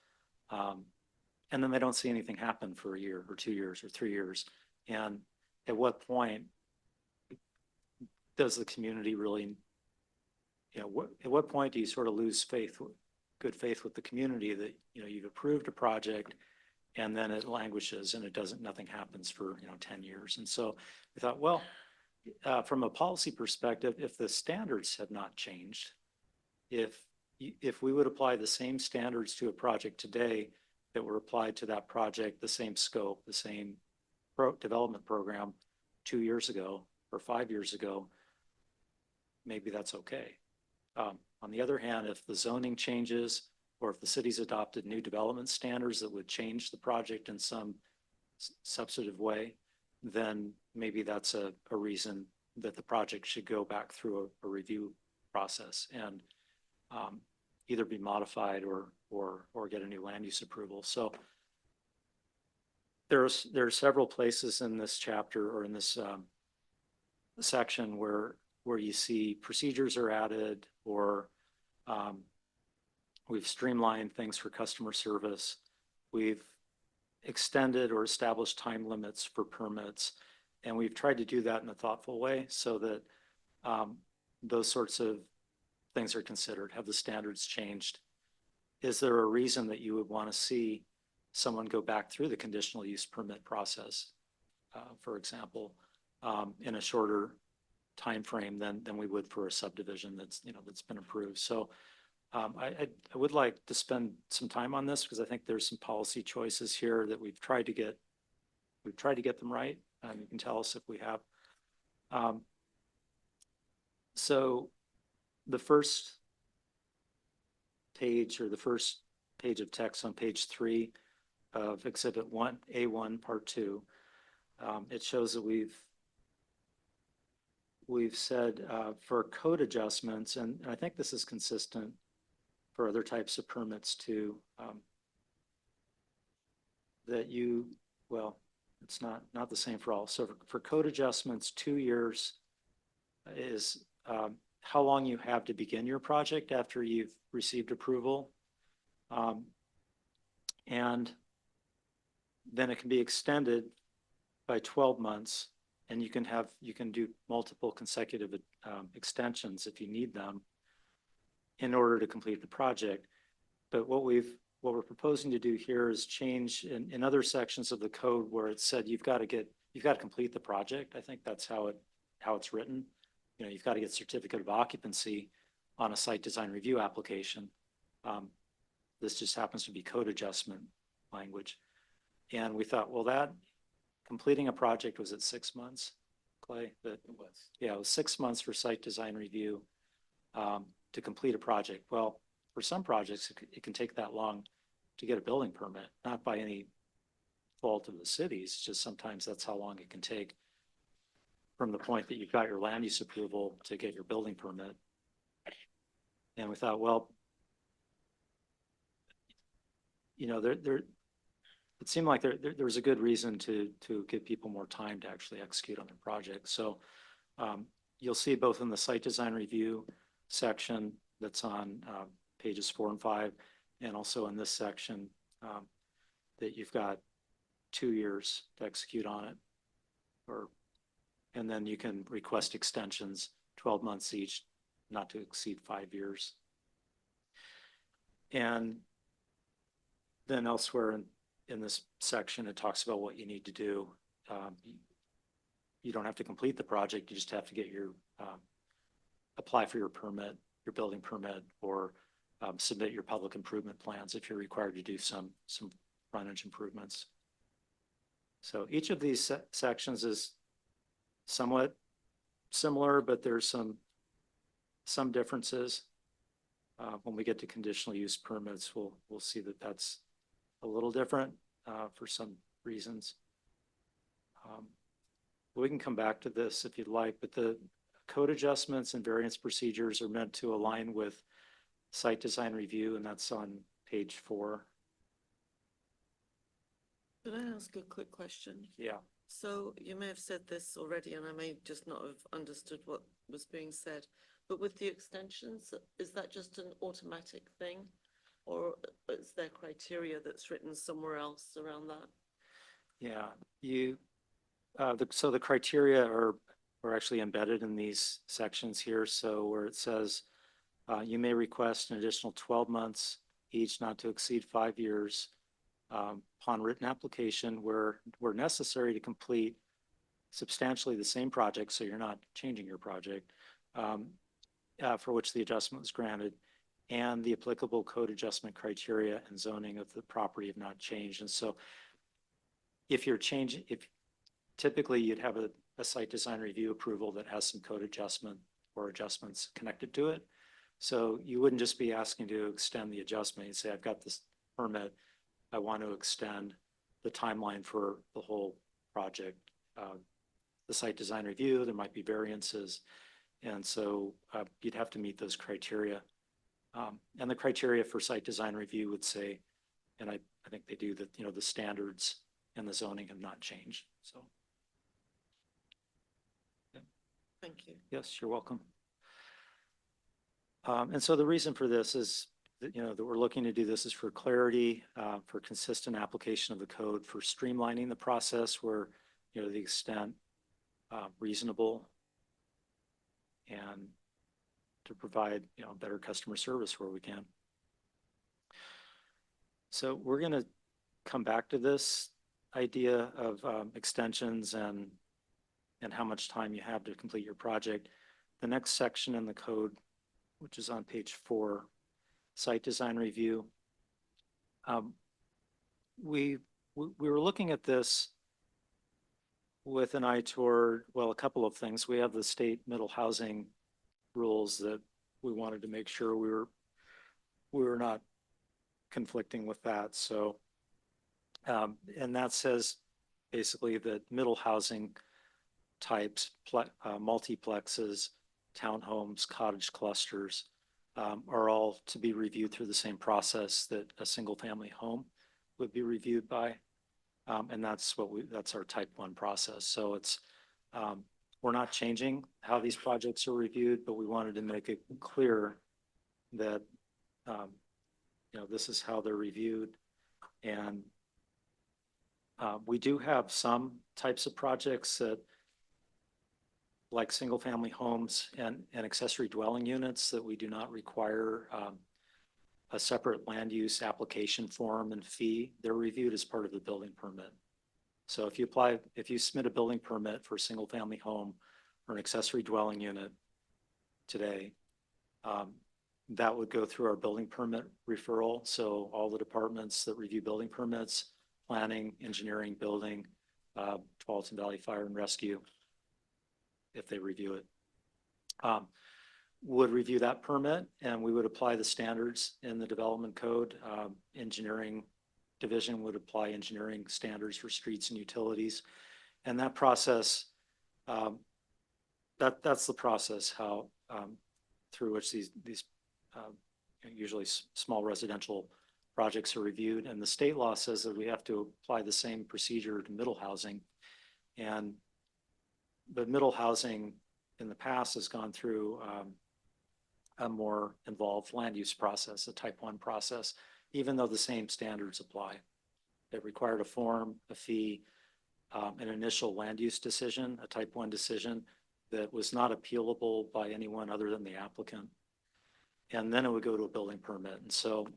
And then they don't see anything happen for a year or 2 years or 3 years. And at what point does the community really, at what point do you sort of lose faith good faith with the community that, you know, you've approved a project and then it languishes and it doesn't, nothing happens for, you know, 10 years. And so we thought, well, from a policy perspective, if the standards have not changed, if we would apply the same standards to a project today that were applied to that project, the same scope, the same development program 2 years ago or 5 years ago, maybe that's okay. On the other hand, if the zoning changes or if the city's adopted new development standards that would change the project in some substantive way, then maybe that's a reason that the project should go back through a review process and either be modified or get a new land use approval. So there are several places in this chapter or in this section where you see procedures are added or we've streamlined things for customer service. We've extended or established time limits for permits. And we've tried to do that in a thoughtful way so that those sorts of things are considered. Have the standards changed? Is there a reason that you would want to see someone go back through the conditional use permit process, for example, in a shorter time frame than we would for a subdivision that's, you know, that's been approved? So I would like to spend some time on this because I think there's some policy choices here that we've tried to get them right. You can tell us if we have. So the first page or the first page of text on page 3 of Exhibit 1, A1, Part 2, it shows that we've said for code adjustments, and I think this is consistent for other types of permits too, that you, well, it's not the same for all. So for code adjustments, 2 years is how long you have to begin your project after you've received approval. And then it can be extended by 12 months and you can do multiple consecutive extensions if you need them in order to complete the project. But what we're proposing to do here is change in other sections of the code where it said you've got to complete the project. I think that's how it's written. You know, you've got to get certificate of occupancy on a site design review application. This just happens to be code adjustment language. And we thought, well, that completing a project was at 6 months, Clay? It was 6 months for site design review to complete a project. Well, for some projects, it can take that long to get a building permit, not by any fault of the cities, it's just sometimes that's how long it can take from the point that you've got your land use approval to get your building permit. And we thought, well, you know, it seemed like there was a good reason to give people more time to actually execute on their project. So you'll see both in the site design review section that's on pages 4 and 5, and also in this section that you've got 2 years to execute on it, and then you can request extensions 12 months each, not to exceed 5 years. And then elsewhere in this section, it talks about what you need to do. You don't have to complete the project. You just have to get your, apply for your permit, your building permit, or submit your public improvement plans if you're required to do some frontage improvements. So each of these sections is somewhat similar, but there's some differences. When we get to conditional use permits, we'll see that that's a little different for some reasons. We can come back to this if you'd like, but the code adjustments and variance procedures are meant to align with site design review, and that's on page 4. Could I ask a quick question? Yeah. So you may have said this already, and I may just not have understood what was being said, but with the extensions, is that just an automatic thing? Or is there criteria that's written somewhere else around that? Yeah, so the criteria are actually embedded in these sections here. So where it says you may request an additional 12 months each not to exceed 5 years upon written application where necessary to complete substantially the same project, so you're not changing your project, for which the adjustment was granted, and the applicable code adjustment criteria and zoning of the property have not changed. And so if typically you'd have a site design review approval that has some code adjustment or adjustments connected to it. So you wouldn't just be asking to extend the adjustment. You'd say, I've got this permit. I want to extend the timeline for the whole project. The site design review, there might be variances. And so you'd have to meet those criteria. And the criteria for site design review would say, and I think they do, that, you know, the standards and the zoning have not changed. So. Thank you. Yes, you're welcome. And so the reason for this is that, you know, that we're looking to do this is for clarity, for consistent application of the code, for streamlining the process where, you know, the extent reasonable, and to provide, you know, better customer service where we can. So we're going to come back to this idea of extensions and how much time you have to complete your project. The next section in the code, which is on page 4, site design review. We were looking at this with an eye toward, well, a couple of things. We have the state middle housing rules that we wanted to make sure we were not conflicting with that. So, and that says basically that middle housing types, multiplexes, townhomes, cottage clusters, are all to be reviewed through the same process that a single family home would be reviewed by. And that's that's our type 1 process. So it's, we're not changing how these projects are reviewed, but we wanted to make it clear that, you know, this is how they're reviewed. And we do have some types of projects that, like single family homes and accessory dwelling units, that we do not require a separate land use application form and fee. They're reviewed as part of the building permit. So if you submit a building permit for a single family home or an accessory dwelling unit today, that would go through our building permit referral. So all the departments that review building permits, planning, engineering, building, Tualatin Valley Fire and Rescue, if they review it, would review that permit, and we would apply the standards in the development code. Engineering division would apply engineering standards for streets and utilities. And that process, that's the process how through which these usually small residential projects are reviewed. And the state law says that we have to apply the same procedure to middle housing. But middle housing in the past has gone through a more involved land use process, a type 1 process, even though the same standards apply. It required a form, a fee, an initial land use decision, a type 1 decision that was not appealable by anyone other than the applicant. And then it would go to a building permit. And so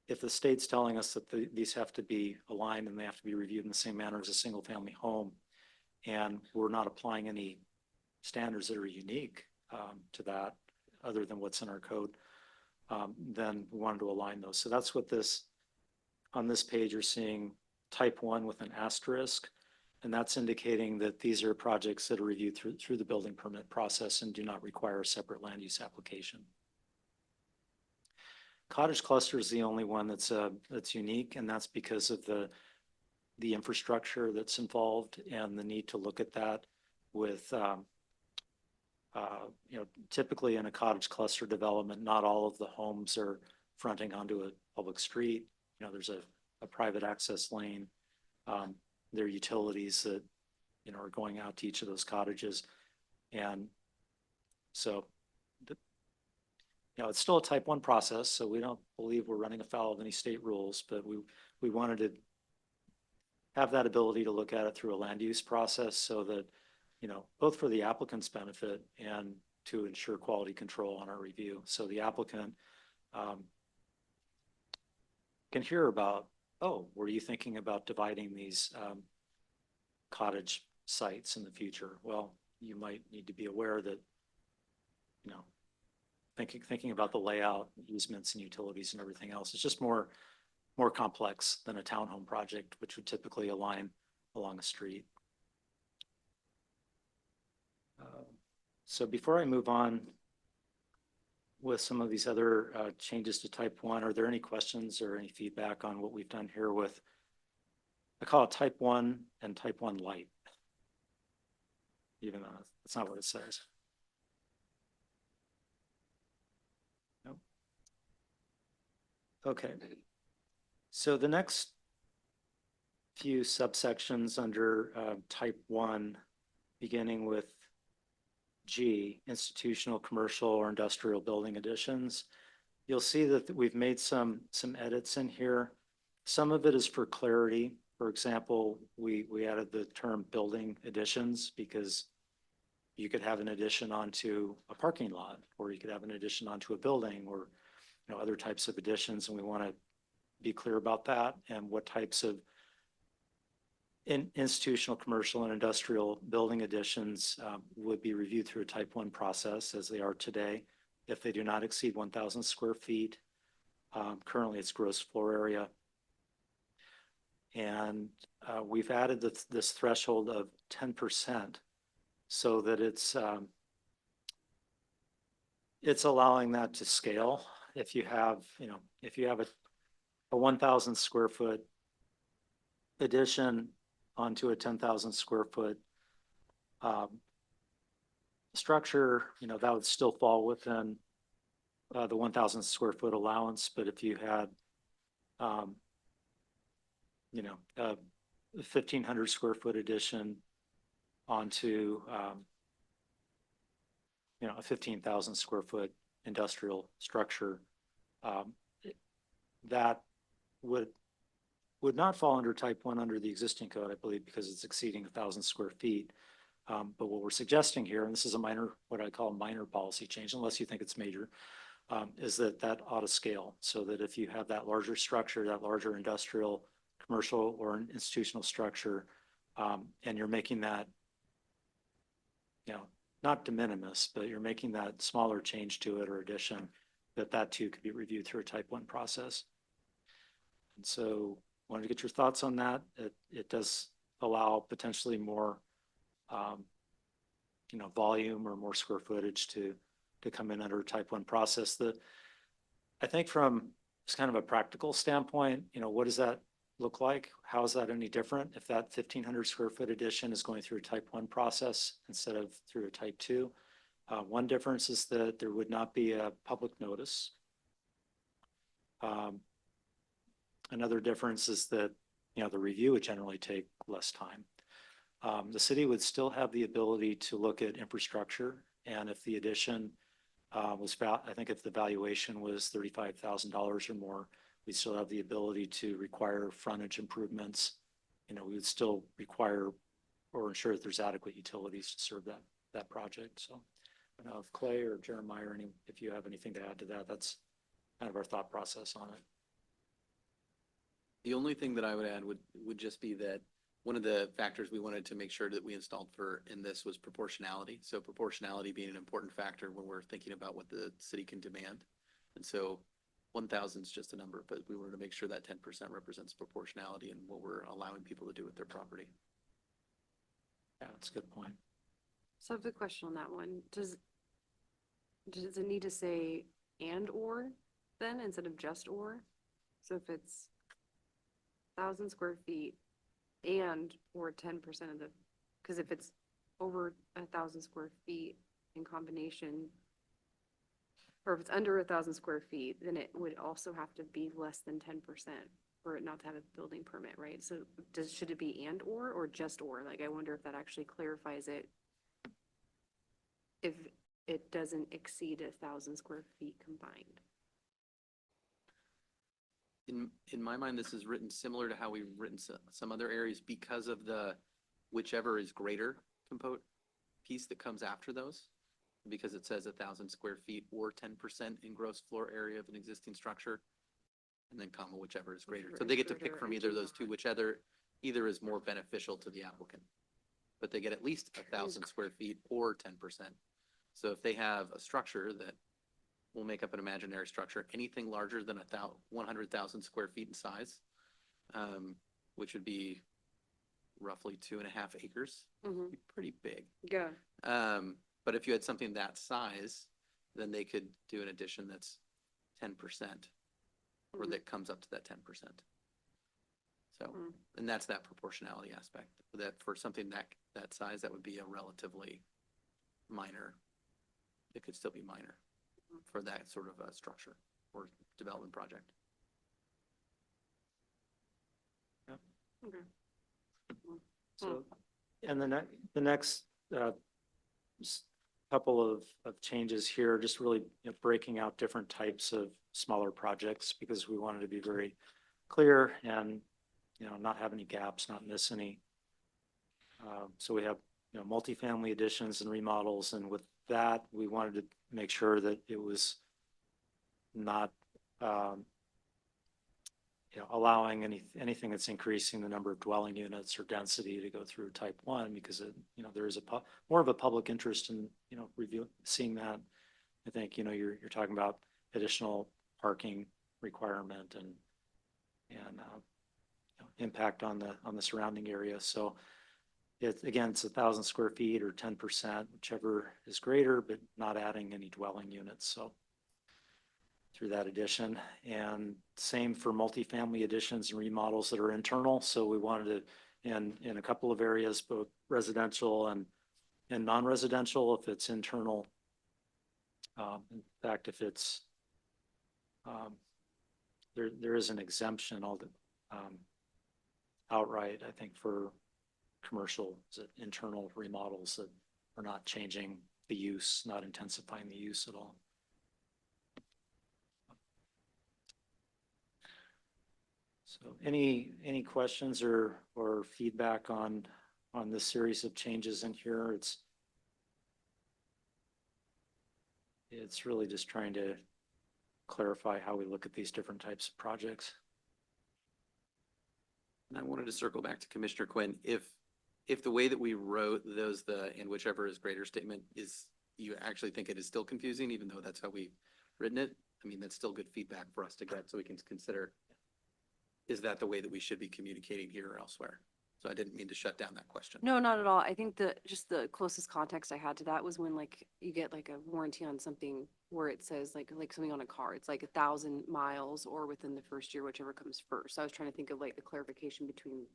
if the state's telling us that these have to be aligned and they have to be reviewed in the same manner as a single family home, and we're not applying any standards that are unique to that other than what's in our code, then we wanted to align those. So that's what on this page you're seeing type 1 with an asterisk, and that's indicating that these are projects that are reviewed through the building permit process and do not require a separate land use application. Cottage cluster is the only one that's unique, and that's because of the infrastructure that's involved and the need to look at that with, you know, typically in a cottage cluster development, not all of the homes are fronting onto a public street. You know, there's a private access lane. There are utilities that, you know, are going out to each of those cottages. And so, you know, it's still a type 1 process, so we don't believe we're running afoul of any state rules, but we wanted to have that ability to look at it through a land use process so that, you know, both for the applicant's benefit and to ensure quality control on our review. So the applicant can hear about, oh, were you thinking about dividing these cottage sites in the future? Well, you might need to be aware that, you know, thinking about the layout, easements and utilities and everything else, it's just more complex than a townhome project, which would typically align along a street. So before I move on with some of these other changes to type 1, are there any questions or any feedback on what we've done here with, I call it type 1 and type 1 light, even though that's not what it says. Nope. Okay. So the next few subsections under type 1, beginning with G, institutional, commercial, or industrial building additions. You'll see that we've made some edits in here. Some of it is for clarity. For example, we added the term building additions because you could have an addition onto a parking lot, or you could have an addition onto a building, or other types of additions, and we want to be clear about that and what types of institutional, commercial, and industrial building additions would be reviewed through a type 1 process as they are today. If they do not exceed 1,000 square feet, currently it's gross floor area. And we've added this threshold of 10% so that it's allowing that to scale. If you have, a 1,000 square foot addition onto a 10,000 square foot structure, that would still fall within the 1,000 square foot allowance. But if you had, a 1,500 square foot addition onto, a 15,000 square foot industrial structure, that would not fall under type 1 under the existing code, I believe, because it's exceeding 1,000 square feet. But what we're suggesting here, and this is a minor, what I call a minor policy change, unless you think it's major, is that ought to scale so that if you have that larger structure, that larger industrial, commercial, or an institutional structure, and you're making that, not de minimis, but you're making that smaller change to it or addition, that too could be reviewed through a type 1 process. And so wanted to get your thoughts on that. It does allow potentially more, volume or more square footage to come in under a type 1 process. I think from just kind of a practical standpoint, what does that look like? How is that any different if that 1,500 square foot addition is going through a type 1 process instead of through a type 2? One difference is that there would not be a public notice. Another difference is that, the review would generally take less time. The city would still have the ability to look at infrastructure, and if the addition I think if the valuation was $35,000 or more, we still have the ability to require frontage improvements. We would still require or ensure that there's adequate utilities to serve that project. So I don't know if Clay or Jeremiah, or if you have anything to add to that, that's kind of our thought process on it. The only thing that I would add would just be that one of the factors we wanted to make sure that we installed in this was proportionality. So proportionality being an important factor when we're thinking about what the city can demand. And so 1,000 is just a number, but we wanted to make sure that 10% represents proportionality and what we're allowing people to do with their property. Yeah, that's a good point. So I have a question on that one. Does it need to say and or then instead of just or? So if it's 1,000 square feet and or 10% of the, because if it's over 1,000 square feet in combination, or if it's under 1,000 square feet, then it would also have to be less than 10% for it not to have a building permit, right? So should it be and or just or? Like, I wonder if that actually clarifies it if it doesn't exceed 1,000 square feet combined. In my mind, this is written similar to how we've written some other areas because of the whichever is greater component piece that comes after those, because it says 1,000 square feet or 10% in gross floor area of an existing structure. and then comma, whichever is greater. So they get to pick from either of those two, either is more beneficial to the applicant. But they get at least 1,000 square feet or 10%. So if they have a structure that will make up an imaginary structure, anything larger than 100,000 square feet in size, which would be roughly 2.5 acres, Mhm. be pretty big. Yeah. But if you had something that size, then they could do an addition that's 10%, or Mhm. that comes up to that 10%. So, Mm. and that's that proportionality aspect, that for something that size, that would be a relatively minor, it could still be minor for that sort of a structure or development project. Okay. So, and the next, couple of changes here, just really, breaking out different types of smaller projects because we wanted to be very clear and, not have any gaps, not miss any. So we have, multifamily additions and remodels, and with that, we wanted to make sure that it was not, allowing anything that's increasing the number of dwelling units or density to go through type 1 because there is more of a public interest in, seeing that. I think, you're talking about additional parking requirement and impact on the surrounding area. So it's 1,000 square feet or 10%, whichever is greater, but not adding any dwelling units. So through that addition, and same for multifamily additions and remodels that are internal. So we wanted to, in a couple of areas, both residential and non-residential, if it's internal. In fact, if it's, there is an exemption outright, I think, for commercial internal remodels that are not changing the use, not intensifying the use at all. So any questions or feedback on this series of changes in here? It's really just trying to clarify how we look at these different types of projects. And I wanted to circle back to Commissioner Quinn. If the way that we wrote those, and whichever is greater statement is, you actually think it is still confusing, even though that's how we've written it, I mean, that's still good feedback for us to get so we can consider, is that the way that we should be communicating here or elsewhere? So I didn't mean to shut down that question. No, not at all. I think just the closest context I had to that was when you get a warranty on something where it says like something on a car, it's 1,000 miles or within the first year, whichever comes first. I was trying to think of the clarification between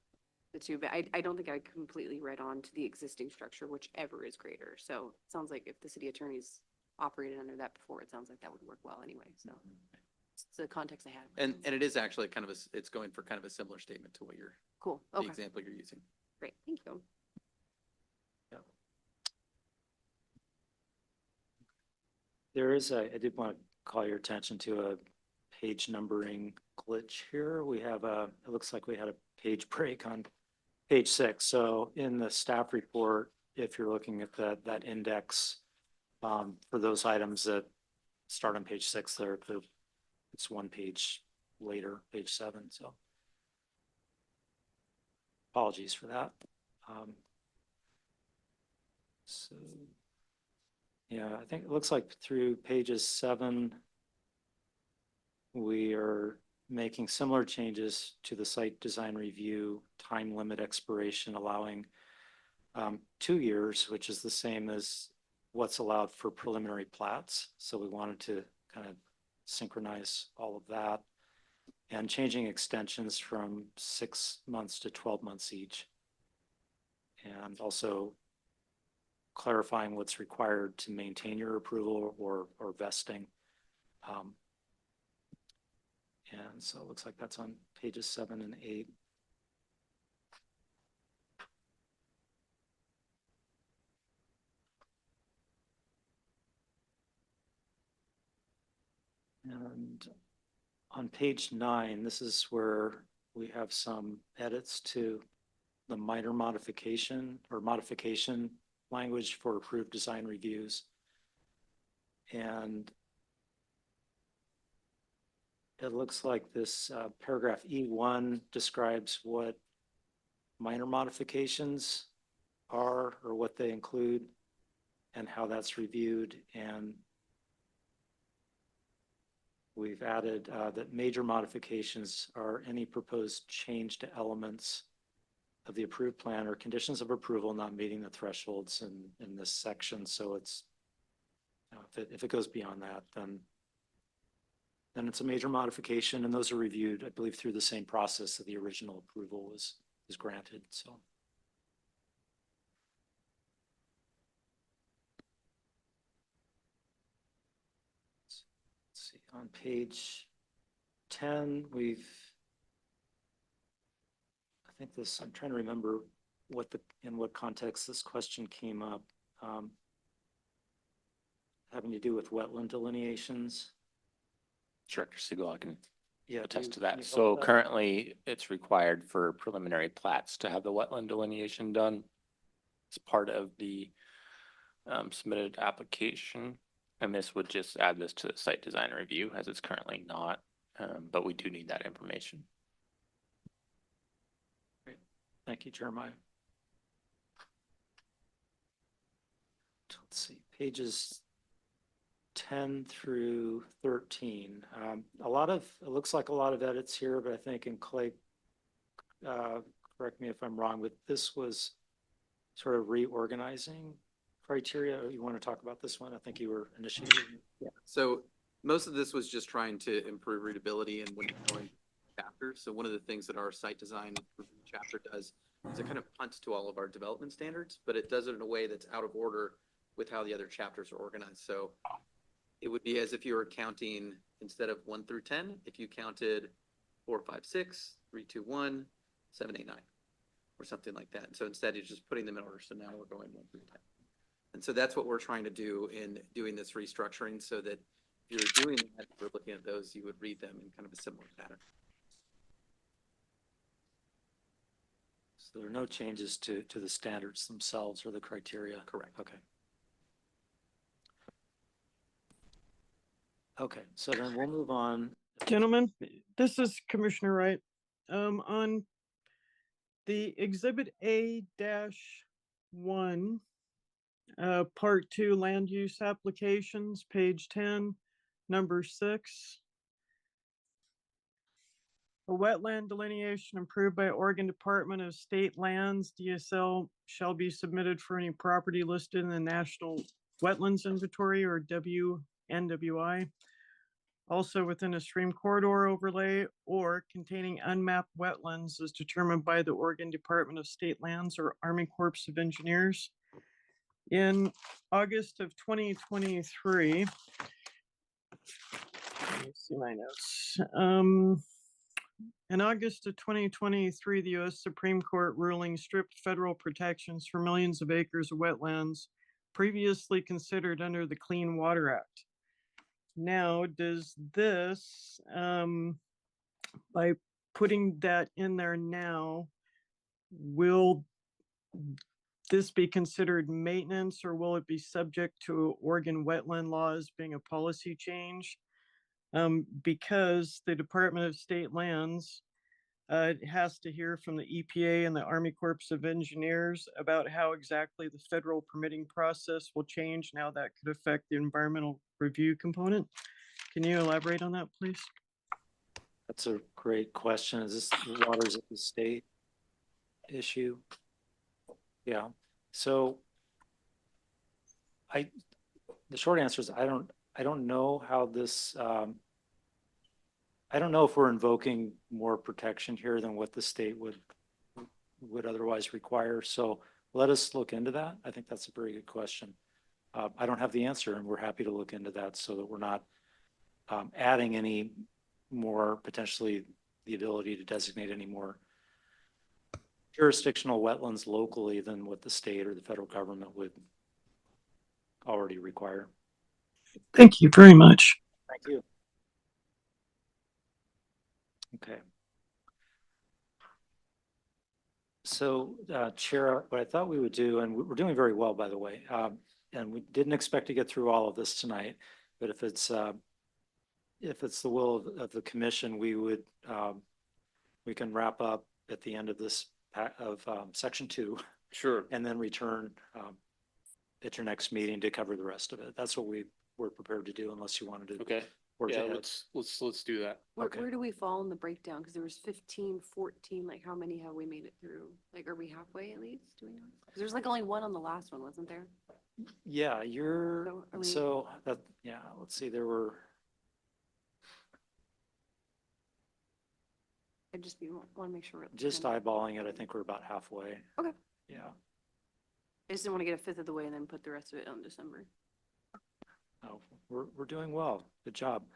the two, but I don't think I completely read on to the existing structure, whichever is greater. So it sounds like if the city attorney's operated under that before, it sounds like that would work well anyway. So it's the context I had. And it is actually kind of it's going for kind of a similar statement to what Cool. the Okay. example you're using. Great. Thank you. I did want to call your attention to a page numbering glitch here. It looks like we had a page break on page 6. So in the staff report, if you're looking at that index for those items that start on page 6, it's one page later, page 7. So apologies for that. So yeah, I think it looks like through pages 7, we are making similar changes to the site design review time limit expiration, allowing 2 years, which is the same as what's allowed for preliminary plats. So we wanted to kind of synchronize all of that and changing extensions from 6 months to 12 months each. And also clarifying what's required to maintain your approval or vesting. And so it looks like that's on pages 7 and 8. And on page 9, this is where we have some edits to the minor modification or modification language for approved design reviews. And it looks like this paragraph E1 describes what minor modifications are or what they include and how that's reviewed. And we've added that major modifications are any proposed change to elements of the approved plan or conditions of approval not meeting the thresholds in this section. So it's, if it goes beyond that, then it's a major modification, and those are reviewed, I believe, through the same process that the original approval was granted. So. Let's see, on page 10, I think this, I'm trying to remember in what context this question came up, having to do with wetland delineations. Director Siegel, I can Yeah. attest to can that. you So help that? currently, it's required for preliminary plats to have the wetland delineation done as part of the submitted application. And this would just add this to the site design review, as it's currently not, but we do need that information. Great. Thank you, Jeremiah. Let's see, pages 10 through 13. It looks like a lot of edits here, but I think, and Clay, correct me if I'm wrong, but this was sort of reorganizing criteria. You want to talk about this one? I think you were initiating. Yeah. So most of this was just trying to improve readability and when you're going chapters. So one of the things that our site design chapter does is it kind of punts to all of our development standards, but it does it in a way that's out of order with how the other chapters are organized. So it would be as if you were counting instead of 1 through 10, if you counted 4, 5, 6, 3, 2, 1, 7, 8, 9, or something like that. So instead, you're just putting them in order. So now we're going 1 through 10. And so that's what we're trying to do in doing this restructuring, so that if you're doing that, if we're looking at those, you would read them in kind of a similar pattern. So there are no changes to the standards themselves or the criteria? Correct. Okay. Okay, so then we'll move on. Gentlemen, this is Commissioner Wright. On the Exhibit A-1, Part 2 Land Use Applications, page 10, number 6. A wetland delineation approved by Oregon Department of State Lands, DSL, shall be submitted for any property listed in the National Wetlands Inventory, or WNWI. Also within a stream corridor overlay or containing unmapped wetlands as determined by the Oregon Department of State Lands or Army Corps of Engineers. In August of 2023, let me see my notes. In August of 2023, the U.S. Supreme Court ruling stripped federal protections for millions of acres of wetlands previously considered under the Clean Water Act. Now, does this, by putting that in there now, will this be considered maintenance, or will it be subject to Oregon wetland laws being a policy change? Because the Department of State Lands has to hear from the EPA and the Army Corps of Engineers about how exactly the federal permitting process will change. Now that could affect the environmental review component. Can you elaborate on that, please? That's a great question. Is this waters of the state issue? Yeah. So the short answer is I don't know how this, I don't know if we're invoking more protection here than what the state would otherwise require. So let us look into that. I think that's a very good question. I don't have the answer, and we're happy to look into that so that we're not adding any more, potentially the ability to designate any more jurisdictional wetlands locally than what the state or the federal government would already require. Thank you very much. Thank you. Okay. So, Chair, what I thought we would do, and we're doing very well, by the way, and we didn't expect to get through all of this tonight, but if it's if it's the will of the commission, we would, we can wrap up at the end of this, section 2, Sure. and then return, at your next meeting to cover the rest of it. That's what we were prepared to do, unless you wanted to. Okay. forge Yeah, ahead. let's do that. Okay. Where do we fall in the breakdown? Because there was 15, 14, like how many have we made it through? Like, are we halfway at least? Do we know? 'Cause there's like only one on the last one, wasn't there? Yeah, you're, So, are we- so that, yeah, let's see, there were, I just want to make sure. we're just kind of- eyeballing it, I think we're about halfway. Okay. Yeah. I just didn't want to get a fifth of the way and then put the rest of it on December. Oh, we're doing well. Good job.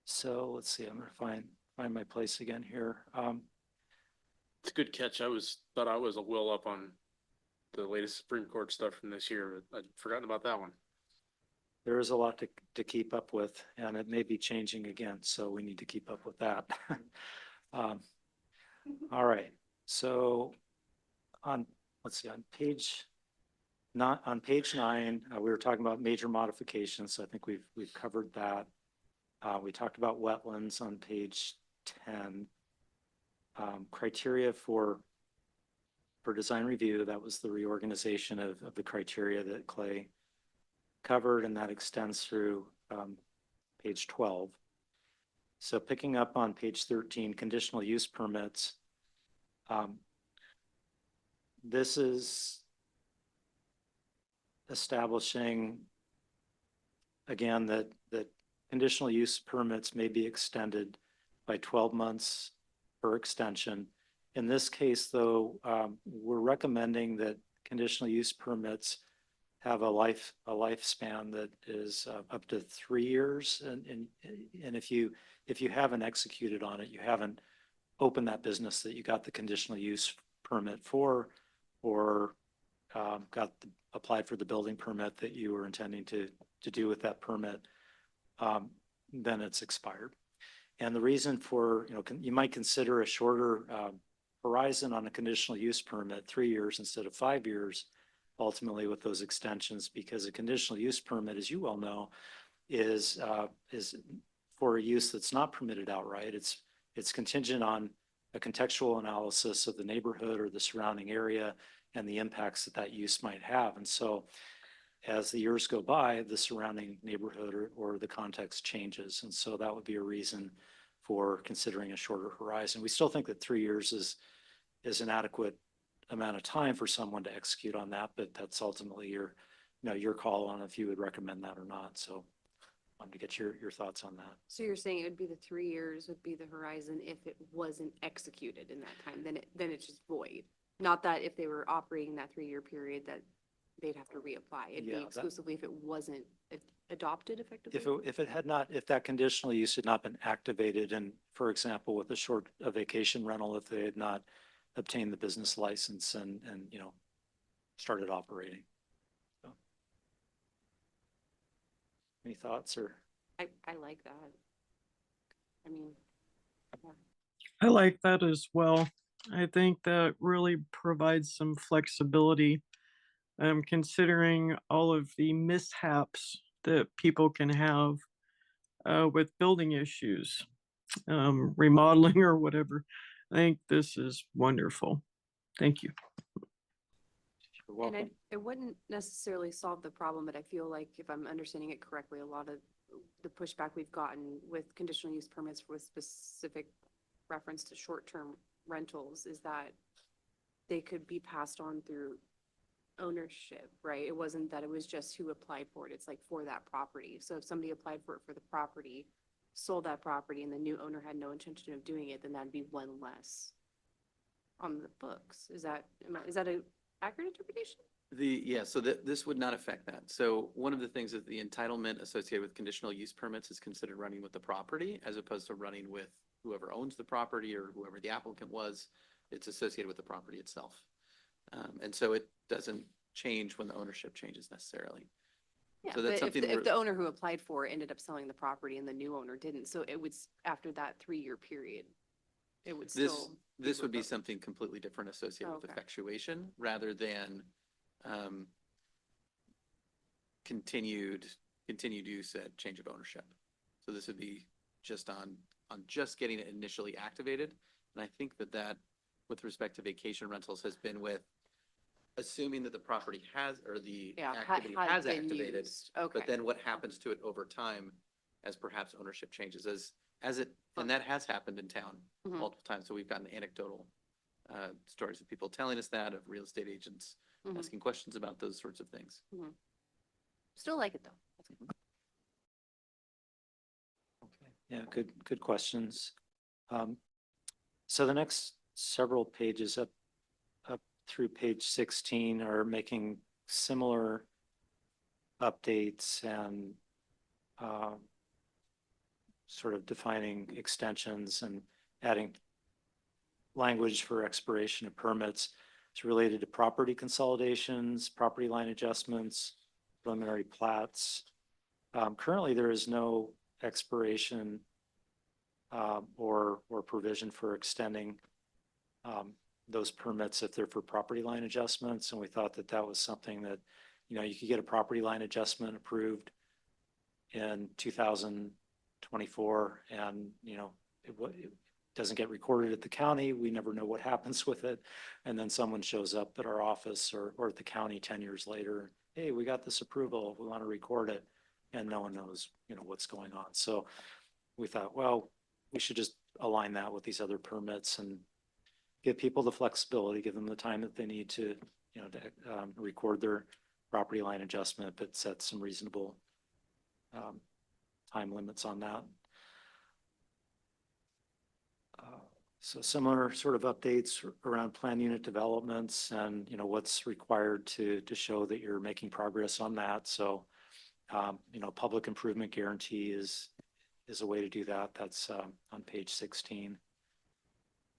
So let's see, I'm gonna find my place again here. It's a good catch. Thought I was a well up on the latest Supreme Court stuff from this year. I'd forgotten about that one. There is a lot to keep up with, and it may be changing again, so we need to keep up with that. All right, so let's see, on page 9, we were talking about major modifications, so I think we've covered that. We talked about wetlands on page 10. Criteria for design review, that was the reorganization of the criteria that Clay covered, and that extends through page 12. So picking up on page 13, conditional use permits. This is establishing, again, that conditional use permits may be extended by 12 months per extension. In this case, though, we're recommending that conditional use permits have a lifespan that is up to 3 years. And if you haven't executed on it, you haven't opened that business that you got the conditional use permit for, or applied for the building permit that you were intending to do with that permit, then it's expired. And the reason for, you might consider a shorter horizon on a conditional use permit, 3 years instead of 5 years, ultimately with those extensions, because a conditional use permit, as you well know, is for a use that's not permitted outright. It's contingent on a contextual analysis of the neighborhood or the surrounding area and the impacts that use might have. And so as the years go by, the surrounding neighborhood or the context changes. And so that would be a reason for considering a shorter horizon. We still think that 3 years is an adequate amount of time for someone to execute on that, but that's ultimately your call on if you would recommend that or not. So I wanted to get your thoughts on that. So you're saying it would be the 3 years would be the horizon if it wasn't executed in that time, then it's just void. Not that if they were operating that 3-year period that they'd have to reapply. It'd Yeah, be that- exclusively if it wasn't adopted effectively. If that conditional use had not been activated, and for example, with a vacation rental, if they had not obtained the business license and started operating. So. Any thoughts or? I like that. I mean, I like that as well. I think that really provides some flexibility, considering all of the mishaps that people can have with building issues, remodeling or whatever. I think this is wonderful. Thank you. You're and welcome. it wouldn't necessarily solve the problem, but I feel like if I'm understanding it correctly, a lot of the pushback we've gotten with conditional use permits with specific reference to short-term rentals is that they could be passed on through ownership, right? It wasn't that it was just who applied for it. It's like for that property. So if somebody applied for it for the property, sold that property, and the new owner had no intention of doing it, then that'd be one less on the books. Is that an accurate interpretation? So this would not affect that. So one of the things is the entitlement associated with conditional use permits is considered running with the property as opposed to running with whoever owns the property or whoever the applicant was. It's associated with the property itself. And so it doesn't change when the ownership changes necessarily. Yeah, So that's but something if the owner who applied for it ended up selling the property and the new owner didn't, so it would, after that 3-year period, it would still. This would be something completely different associated with Okay. effectuation rather than continued, continued use at change of ownership. So this would be just on just getting it initially activated. And I think that with respect to vacation rentals has been with assuming that the property has, or the Yeah, activity has has been activated. used. Okay. But then what happens to it over time as perhaps ownership changes as it, and that has happened in town Mhm. multiple times. So we've gotten anecdotal stories of people telling us that, of real estate agents Mhm. asking questions about those sorts of things. Still like it though. That's good. Okay. Yeah, good questions. So the next several pages up through page 16 are making similar updates and sort of defining extensions and adding language for expiration of permits. It's related to property consolidations, property line adjustments, preliminary plats. Currently, there is no expiration or provision for extending those permits if they're for property line adjustments. And we thought that was something that, you could get a property line adjustment approved in 2024 and, it doesn't get recorded at the county. We never know what happens with it. And then someone shows up at our office or at the county 10 years later. Hey, we got this approval. We want to record it. And no one knows, what's going on. So we thought, well, we should just align that with these other permits and give people the flexibility, give them the time that they need to, record their property line adjustment, but set some reasonable time limits on that. So similar sort of updates around plan unit developments and, what's required to show that you're making progress on that. So, public improvement guarantee is a way to do that. That's on page 16.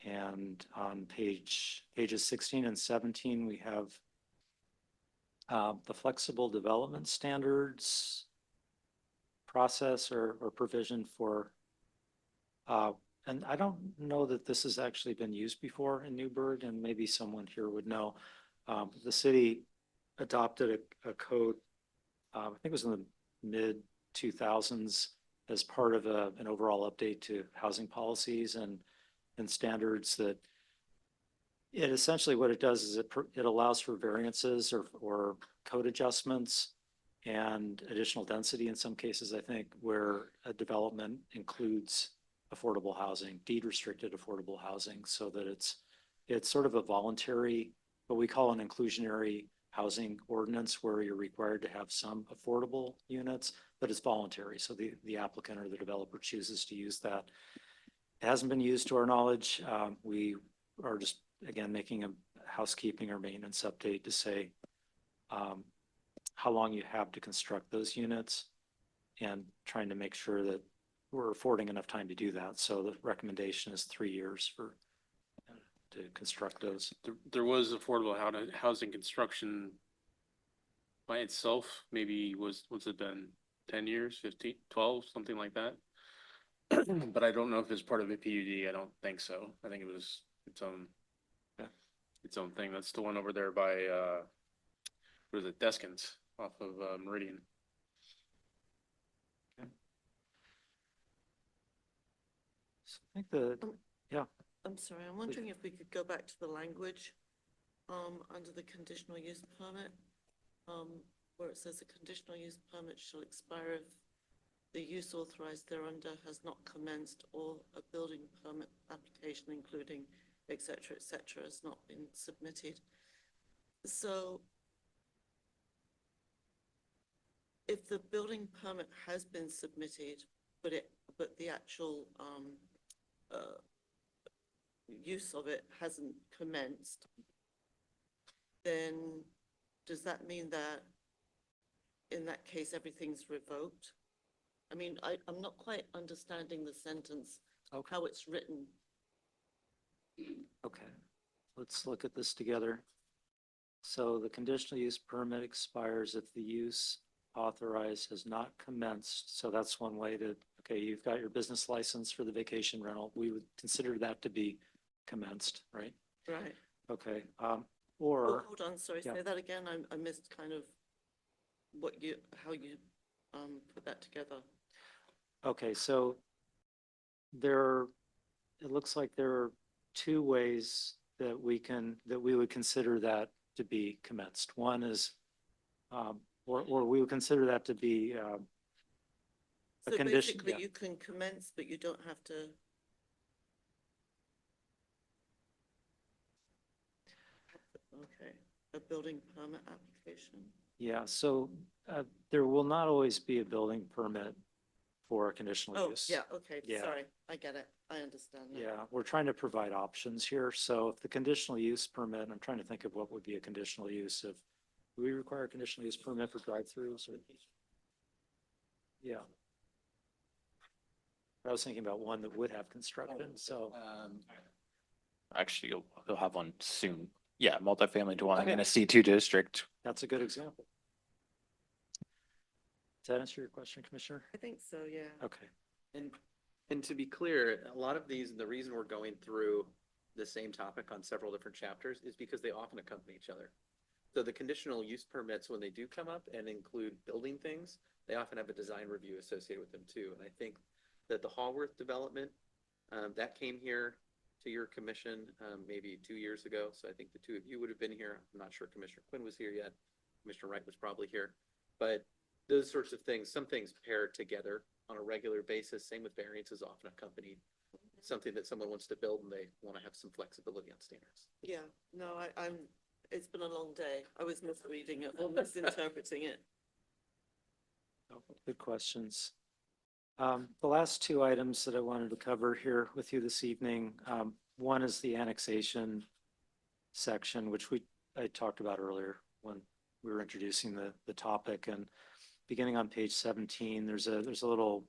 And on pages 16 and 17, we have the flexible development standards process or provision for, and I don't know that this has actually been used before in Newburgh, and maybe someone here would know. The city adopted a code, I think it was in the mid 2000s, as part of an overall update to housing policies and standards. That it essentially, what it does is it allows for variances or code adjustments and additional density in some cases, I think, where a development includes affordable housing, deed restricted affordable housing, so that it's sort of a voluntary, what we call an inclusionary housing ordinance, where you're required to have some affordable units, but it's voluntary. So the applicant or the developer chooses to use that. It hasn't been used to our knowledge. We are just, again, making a housekeeping or maintenance update to say how long you have to construct those units and trying to make sure that we're affording enough time to do that. So the recommendation is 3 years to construct those. There was affordable housing construction by itself, maybe what's it been, 10 years, 15, 12, something like that? But I don't know if it's part of a PUD. I don't think so. I think it was its own thing. That's the one over there by what is it, Deskins off of Meridian. So I think I'm sorry, I'm wondering if we could go back to the language under the conditional use permit, where it says a conditional use permit shall expire if the use authorized thereunder has not commenced or a building permit application, including et cetera, has not been submitted. So if the building permit has been submitted, but the actual use of it hasn't commenced, then does that mean that in that case everything's revoked? I mean, I'm not quite understanding the sentence, Okay. how it's written. Okay, let's look at this together. So the conditional use permit expires if the use authorized has not commenced. So that's one way to, okay, you've got your business license for the vacation rental. We would consider that to be commenced, right? Right. Okay, Oh, or, hold on, sorry, yeah. say that again. I missed kind of how you put that together. Okay, so there, it looks like there are two ways that we would consider that to be commenced. One is, or we would consider that to be, a So condition, basically yeah. you can commence, but you don't have to. Okay, a building permit application. Yeah, so, there will not always be a building permit for a conditional Oh, use. yeah, okay, Yeah. sorry, I get it, I understand now. Yeah, we're trying to provide options here. So if the conditional use permit, I'm trying to think of what would be a conditional use of, do we require a conditional use permit for drive-throughs or? Yeah. I was thinking about one that would have construction, so. Actually, you'll have one soon. Yeah, multifamily dwelling in Okay. a C2 district. That's a good example. Does that answer your question, Commissioner? I think so, yeah. Okay. And to be clear, a lot of these, the reason we're going through the same topic on several different chapters is because they often accompany each other. So the conditional use permits, when they do come up and include building things, they often have a design review associated with them too. And I think that the Hallworth development, that came here to your commission, maybe 2 years ago. So I think the two of you would have been here. I'm not sure Commissioner Quinn was here yet. Commissioner Wright was probably here. But those sorts of things, some things pair together on a regular basis. Same with variances, often accompanied something that someone wants to build and they want to have some flexibility on standards. Yeah, no, it's been a long day. I was misreading it or misinterpreting it. Oh, good questions. The last two items that I wanted to cover here with you this evening, one is the annexation section, which I talked about earlier when we were introducing the topic. And beginning on page 17, there's a little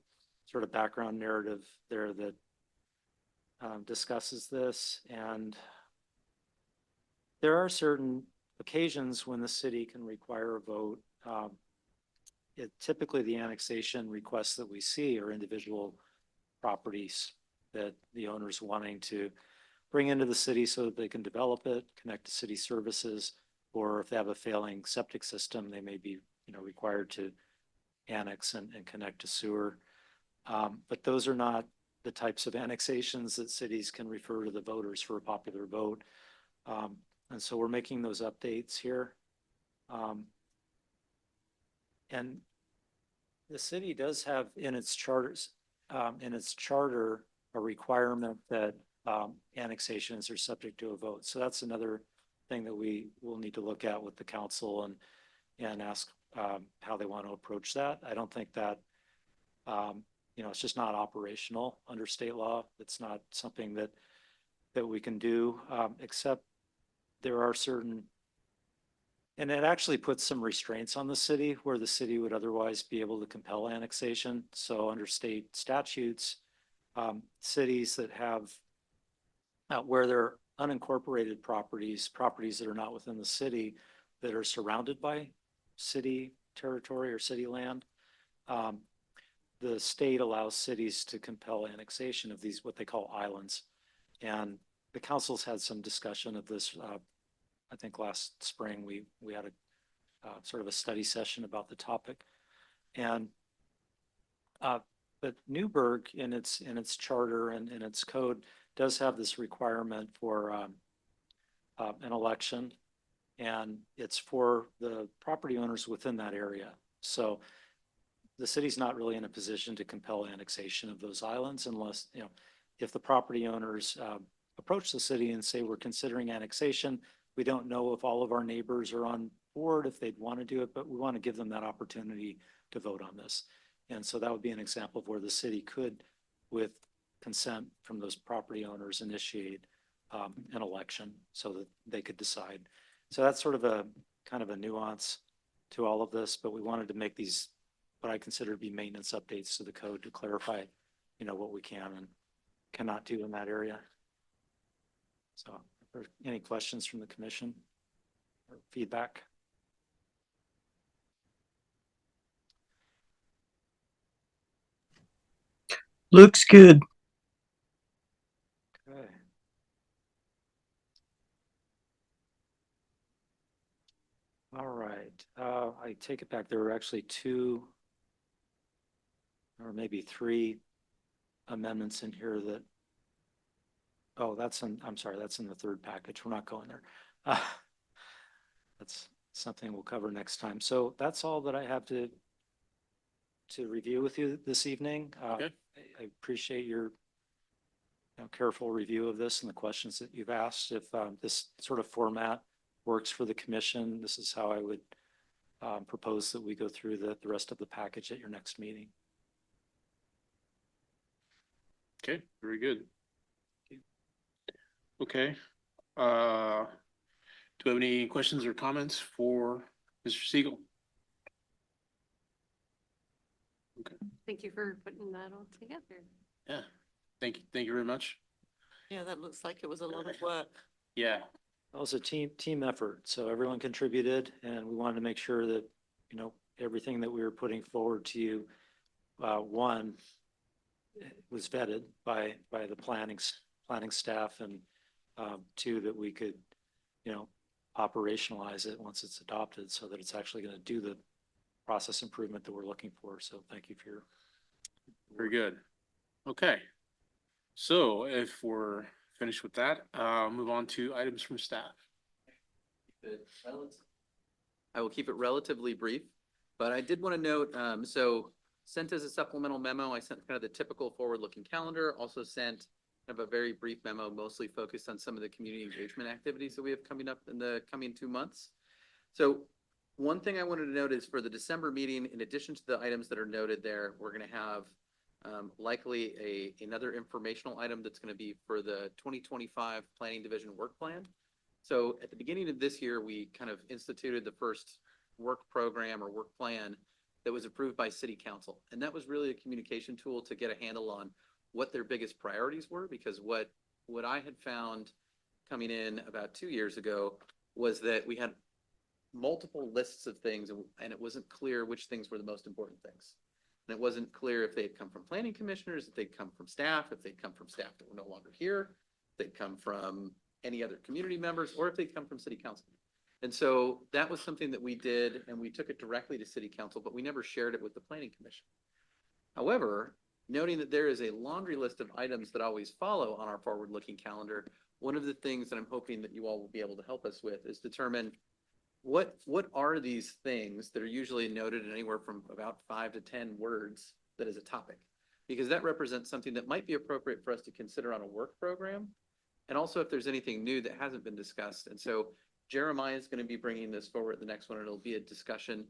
sort of background narrative there that discusses this. And there are certain occasions when the city can require a vote. Typically the annexation requests that we see are individual properties that the owner's wanting to bring into the city so that they can develop it, connect to city services, or if they have a failing septic system, they may be, required to annex and connect to sewer. But those are not the types of annexations that cities can refer to the voters for a popular vote. And so we're making those updates here. And the city does have in its charters, a requirement that annexations are subject to a vote. So that's another thing that we will need to look at with the council and ask how they want to approach that. I don't think that, it's just not operational under state law. It's not something that we can do, except there are certain, and it actually puts some restraints on the city where the city would otherwise be able to compel annexation. So under state statutes, cities that have, where there are unincorporated properties that are not within the city that are surrounded by city territory or city land, the state allows cities to compel annexation of these, what they call islands. And the council's had some discussion of this. I think last spring we had a sort of a study session about the topic. And but Newburgh in its charter and in its code does have this requirement for an election, and it's for the property owners within that area. So the city's not really in a position to compel annexation of those islands unless, if the property owners approach the city and say, we're considering annexation, we don't know if all of our neighbors are on board, if they'd want to do it, but we want to give them that opportunity to vote on this. And so that would be an example of where the city could, with consent from those property owners, initiate an election so that they could decide. So that's sort of a kind of a nuance to all of this, but we wanted to make these what I consider to be maintenance updates to the code to clarify, what we can and cannot do in that area. So if there are any questions from the commission or feedback? Looks good. Okay. All right, I take it back. There were actually two or maybe 3 amendments in here that, oh, I'm sorry, that's in the third package. We're not going there. That's something we'll cover next time. So that's all that I have to review with you this evening. Okay. I appreciate your careful review of this and the questions that you've asked. If this sort of format works for the commission, this is how I would propose that we go through the rest of the package at your next meeting. Okay, very good. Okay. Do we have any questions or comments for Mr. Siegel? Thank you for putting that all together. Yeah, thank you very much. Yeah, that looks like it was a lot of work. Yeah, It was a team effort, so everyone contributed, and we wanted to make sure that, everything that we were putting forward to you, one, was vetted by the planning staff, and two, that we could, operationalize it once it's adopted so that it's actually going to do the process improvement that we're looking for. So thank you for your. very good. Okay. So if we're finished with that, move on to items from staff. I will keep it relatively brief, but I did want to note, so sent as a supplemental memo, I sent kind of the typical forward-looking calendar, also sent kind of a very brief memo, mostly focused on some of the community engagement activities that we have coming up in the coming 2 months. So one thing I wanted to note is for the December meeting, in addition to the items that are noted there, we're going to have likely another informational item that's going to be for the 2025 Planning Division Work Plan. So at the beginning of this year, we kind of instituted the first work program or work plan that was approved by City Council. And that was really a communication tool to get a handle on what their biggest priorities were, because what I had found coming in about 2 years ago was that we had multiple lists of things, and it wasn't clear which things were the most important things. And it wasn't clear if they'd come from planning commissioners, if they'd come from staff, if they'd come from staff that were no longer here, if they'd come from any other community members, or if they'd come from City Council. And so that was something that we did, and we took it directly to City Council, but we never shared it with the Planning Commission. However, noting that there is a laundry list of items that always follow on our forward-looking calendar, one of the things that I'm hoping that you all will be able to help us with is determine what are these things that are usually noted in anywhere from about 5 to 10 words that is a topic, because that represents something that might be appropriate for us to consider on a work program. And also if there's anything new that hasn't been discussed. And so Jeremiah is going to be bringing this forward at the next one, and it'll be a discussion.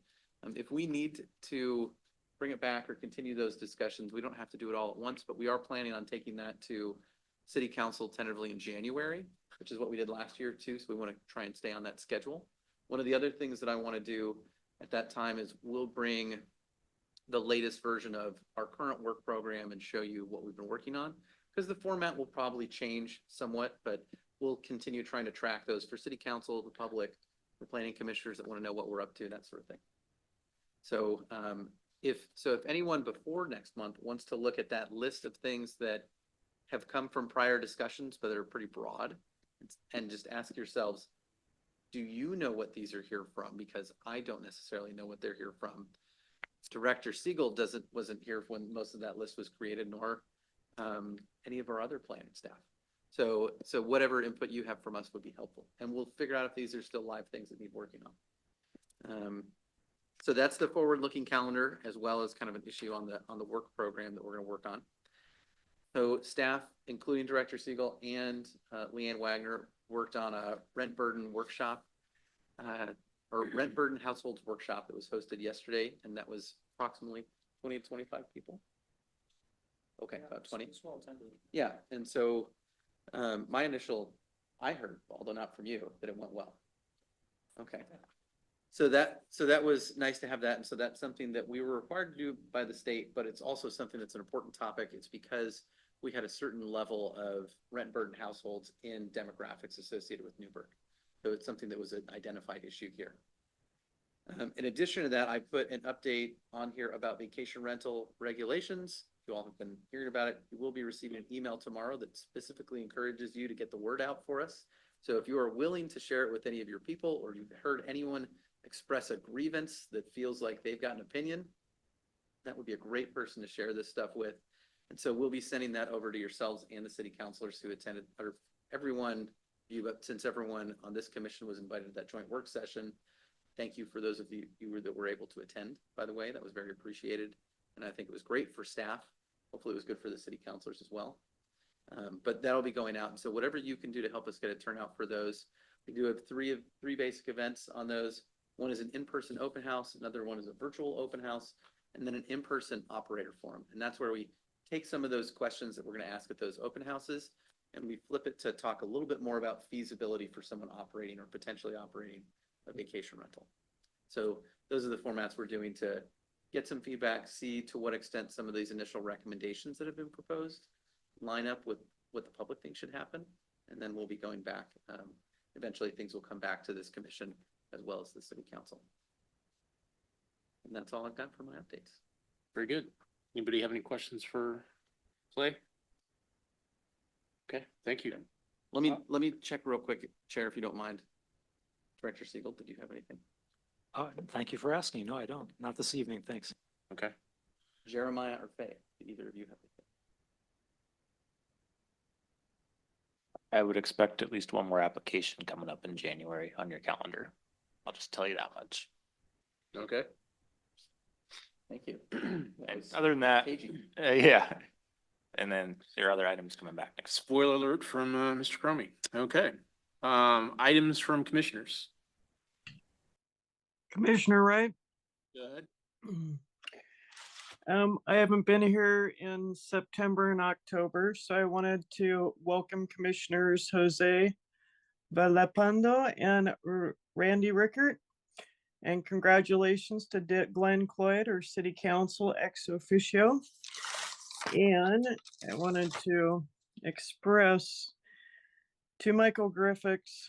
If we need to bring it back or continue those discussions, we don't have to do it all at once, but we are planning on taking that to City Council tentatively in January, which is what we did last year too. So we want to try and stay on that schedule. One of the other things that I want to do at that time is we'll bring the latest version of our current work program and show you what we've been working on, because the format will probably change somewhat, but we'll continue trying to track those for City Council, the public, the planning commissioners that want to know what we're up to, that sort of thing. So if anyone before next month wants to look at that list of things that have come from prior discussions, but they're pretty broad, and just ask yourselves, do you know what these are here from? Because I don't necessarily know what they're here from. Director Siegel wasn't here when most of that list was created, nor any of our other planning staff. So whatever input you have from us would be helpful, and we'll figure out if these are still live things that need working on. So that's the forward-looking calendar, as well as kind of an issue on the work program that we're going to work on. So staff, including Director Siegel and Leanne Wagner, worked on a rent burden workshop, or rent burden households workshop that was hosted yesterday, and that was approximately 20 to 25 people. Okay, about 20. Yeah, and so I heard, although not from you, that it went well. Okay. So that was nice to have that. And so that's something that we were required to do by the state, but it's also something that's an important topic. It's because we had a certain level of rent burden households in demographics associated with Newburgh. So it's something that was an identified issue here. In addition to that, I put an update on here about vacation rental regulations. You all have been hearing about it. You will be receiving an email tomorrow that specifically encourages you to get the word out for us. So if you are willing to share it with any of your people, or you've heard anyone express a grievance that feels like they've got an opinion, that would be a great person to share this stuff with. And so we'll be sending that over to yourselves and the city councilors who attended, or everyone, but since everyone on this commission was invited to that joint work session, thank you for those of you that were able to attend, by the way. That was very appreciated. And I think it was great for staff. Hopefully it was good for the city councilors as well. But that'll be going out. And so whatever you can do to help us get a turnout for those. We do have three basic events on those. One is an in-person open house, another one is a virtual open house, and then an in-person operator forum. And that's where we take some of those questions that we're going to ask at those open houses, and we flip it to talk a little bit more about feasibility for someone operating or potentially operating a vacation rental. So those are the formats we're doing to get some feedback, see to what extent some of these initial recommendations that have been proposed line up with what the public thinks should happen. And then we'll be going back. Eventually things will come back to this commission as well as the city council. And that's all I've got for my updates. Very good. Anybody have any questions for Clay? Okay, thank you. Let me check real quick, Chair, if you don't mind. Director Siegel, did you have anything? Thank you for asking. No, I don't. Not this evening. Thanks. Okay. Jeremiah or Faye, did either of you have anything? I would expect at least one more application coming up in January on your calendar. I'll just tell you that much. Okay. Thank you. And other than that, Cagey. yeah. And then there are other items coming back next. Spoiler alert from Mr. Cromie. Okay. Items from commissioners. Commissioner Wright? Go ahead. I haven't been here in September and October, so I wanted to welcome Commissioners Jose Villalpando and Randy Rickert. And congratulations to Glenn Cloyd, our City Council ex officio. And I wanted to express to Michael Griffiths,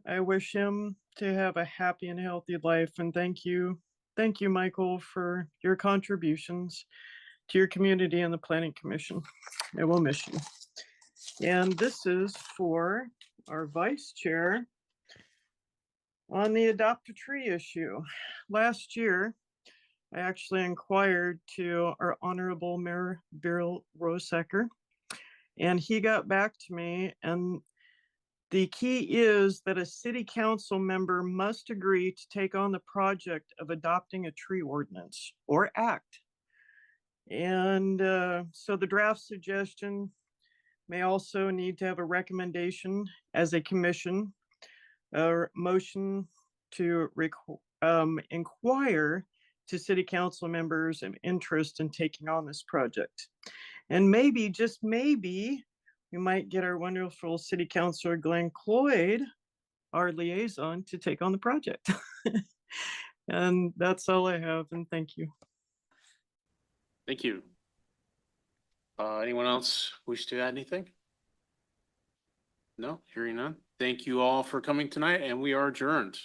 I wish him to have a happy and healthy life. And thank you, Michael, for your contributions to your community and the Planning Commission. I will miss you. And this is for our Vice Chair on the Adopt a Tree issue. Last year, I actually inquired to our Honorable Mayor Bill Rosecker, and he got back to me, and the key is that a city council member must agree to take on the project of adopting a tree ordinance or act. And so the draft suggestion may also need to have a recommendation as a commission, or motion to inquire to city council members of interest in taking on this project. And maybe, just maybe, we might get our wonderful city councilor Glenn Cloyd, our liaison, to take on the project. And that's all I have, and thank you. Thank you. Anyone else wish to add anything? No, hearing none. Thank you all for coming tonight, and we are adjourned.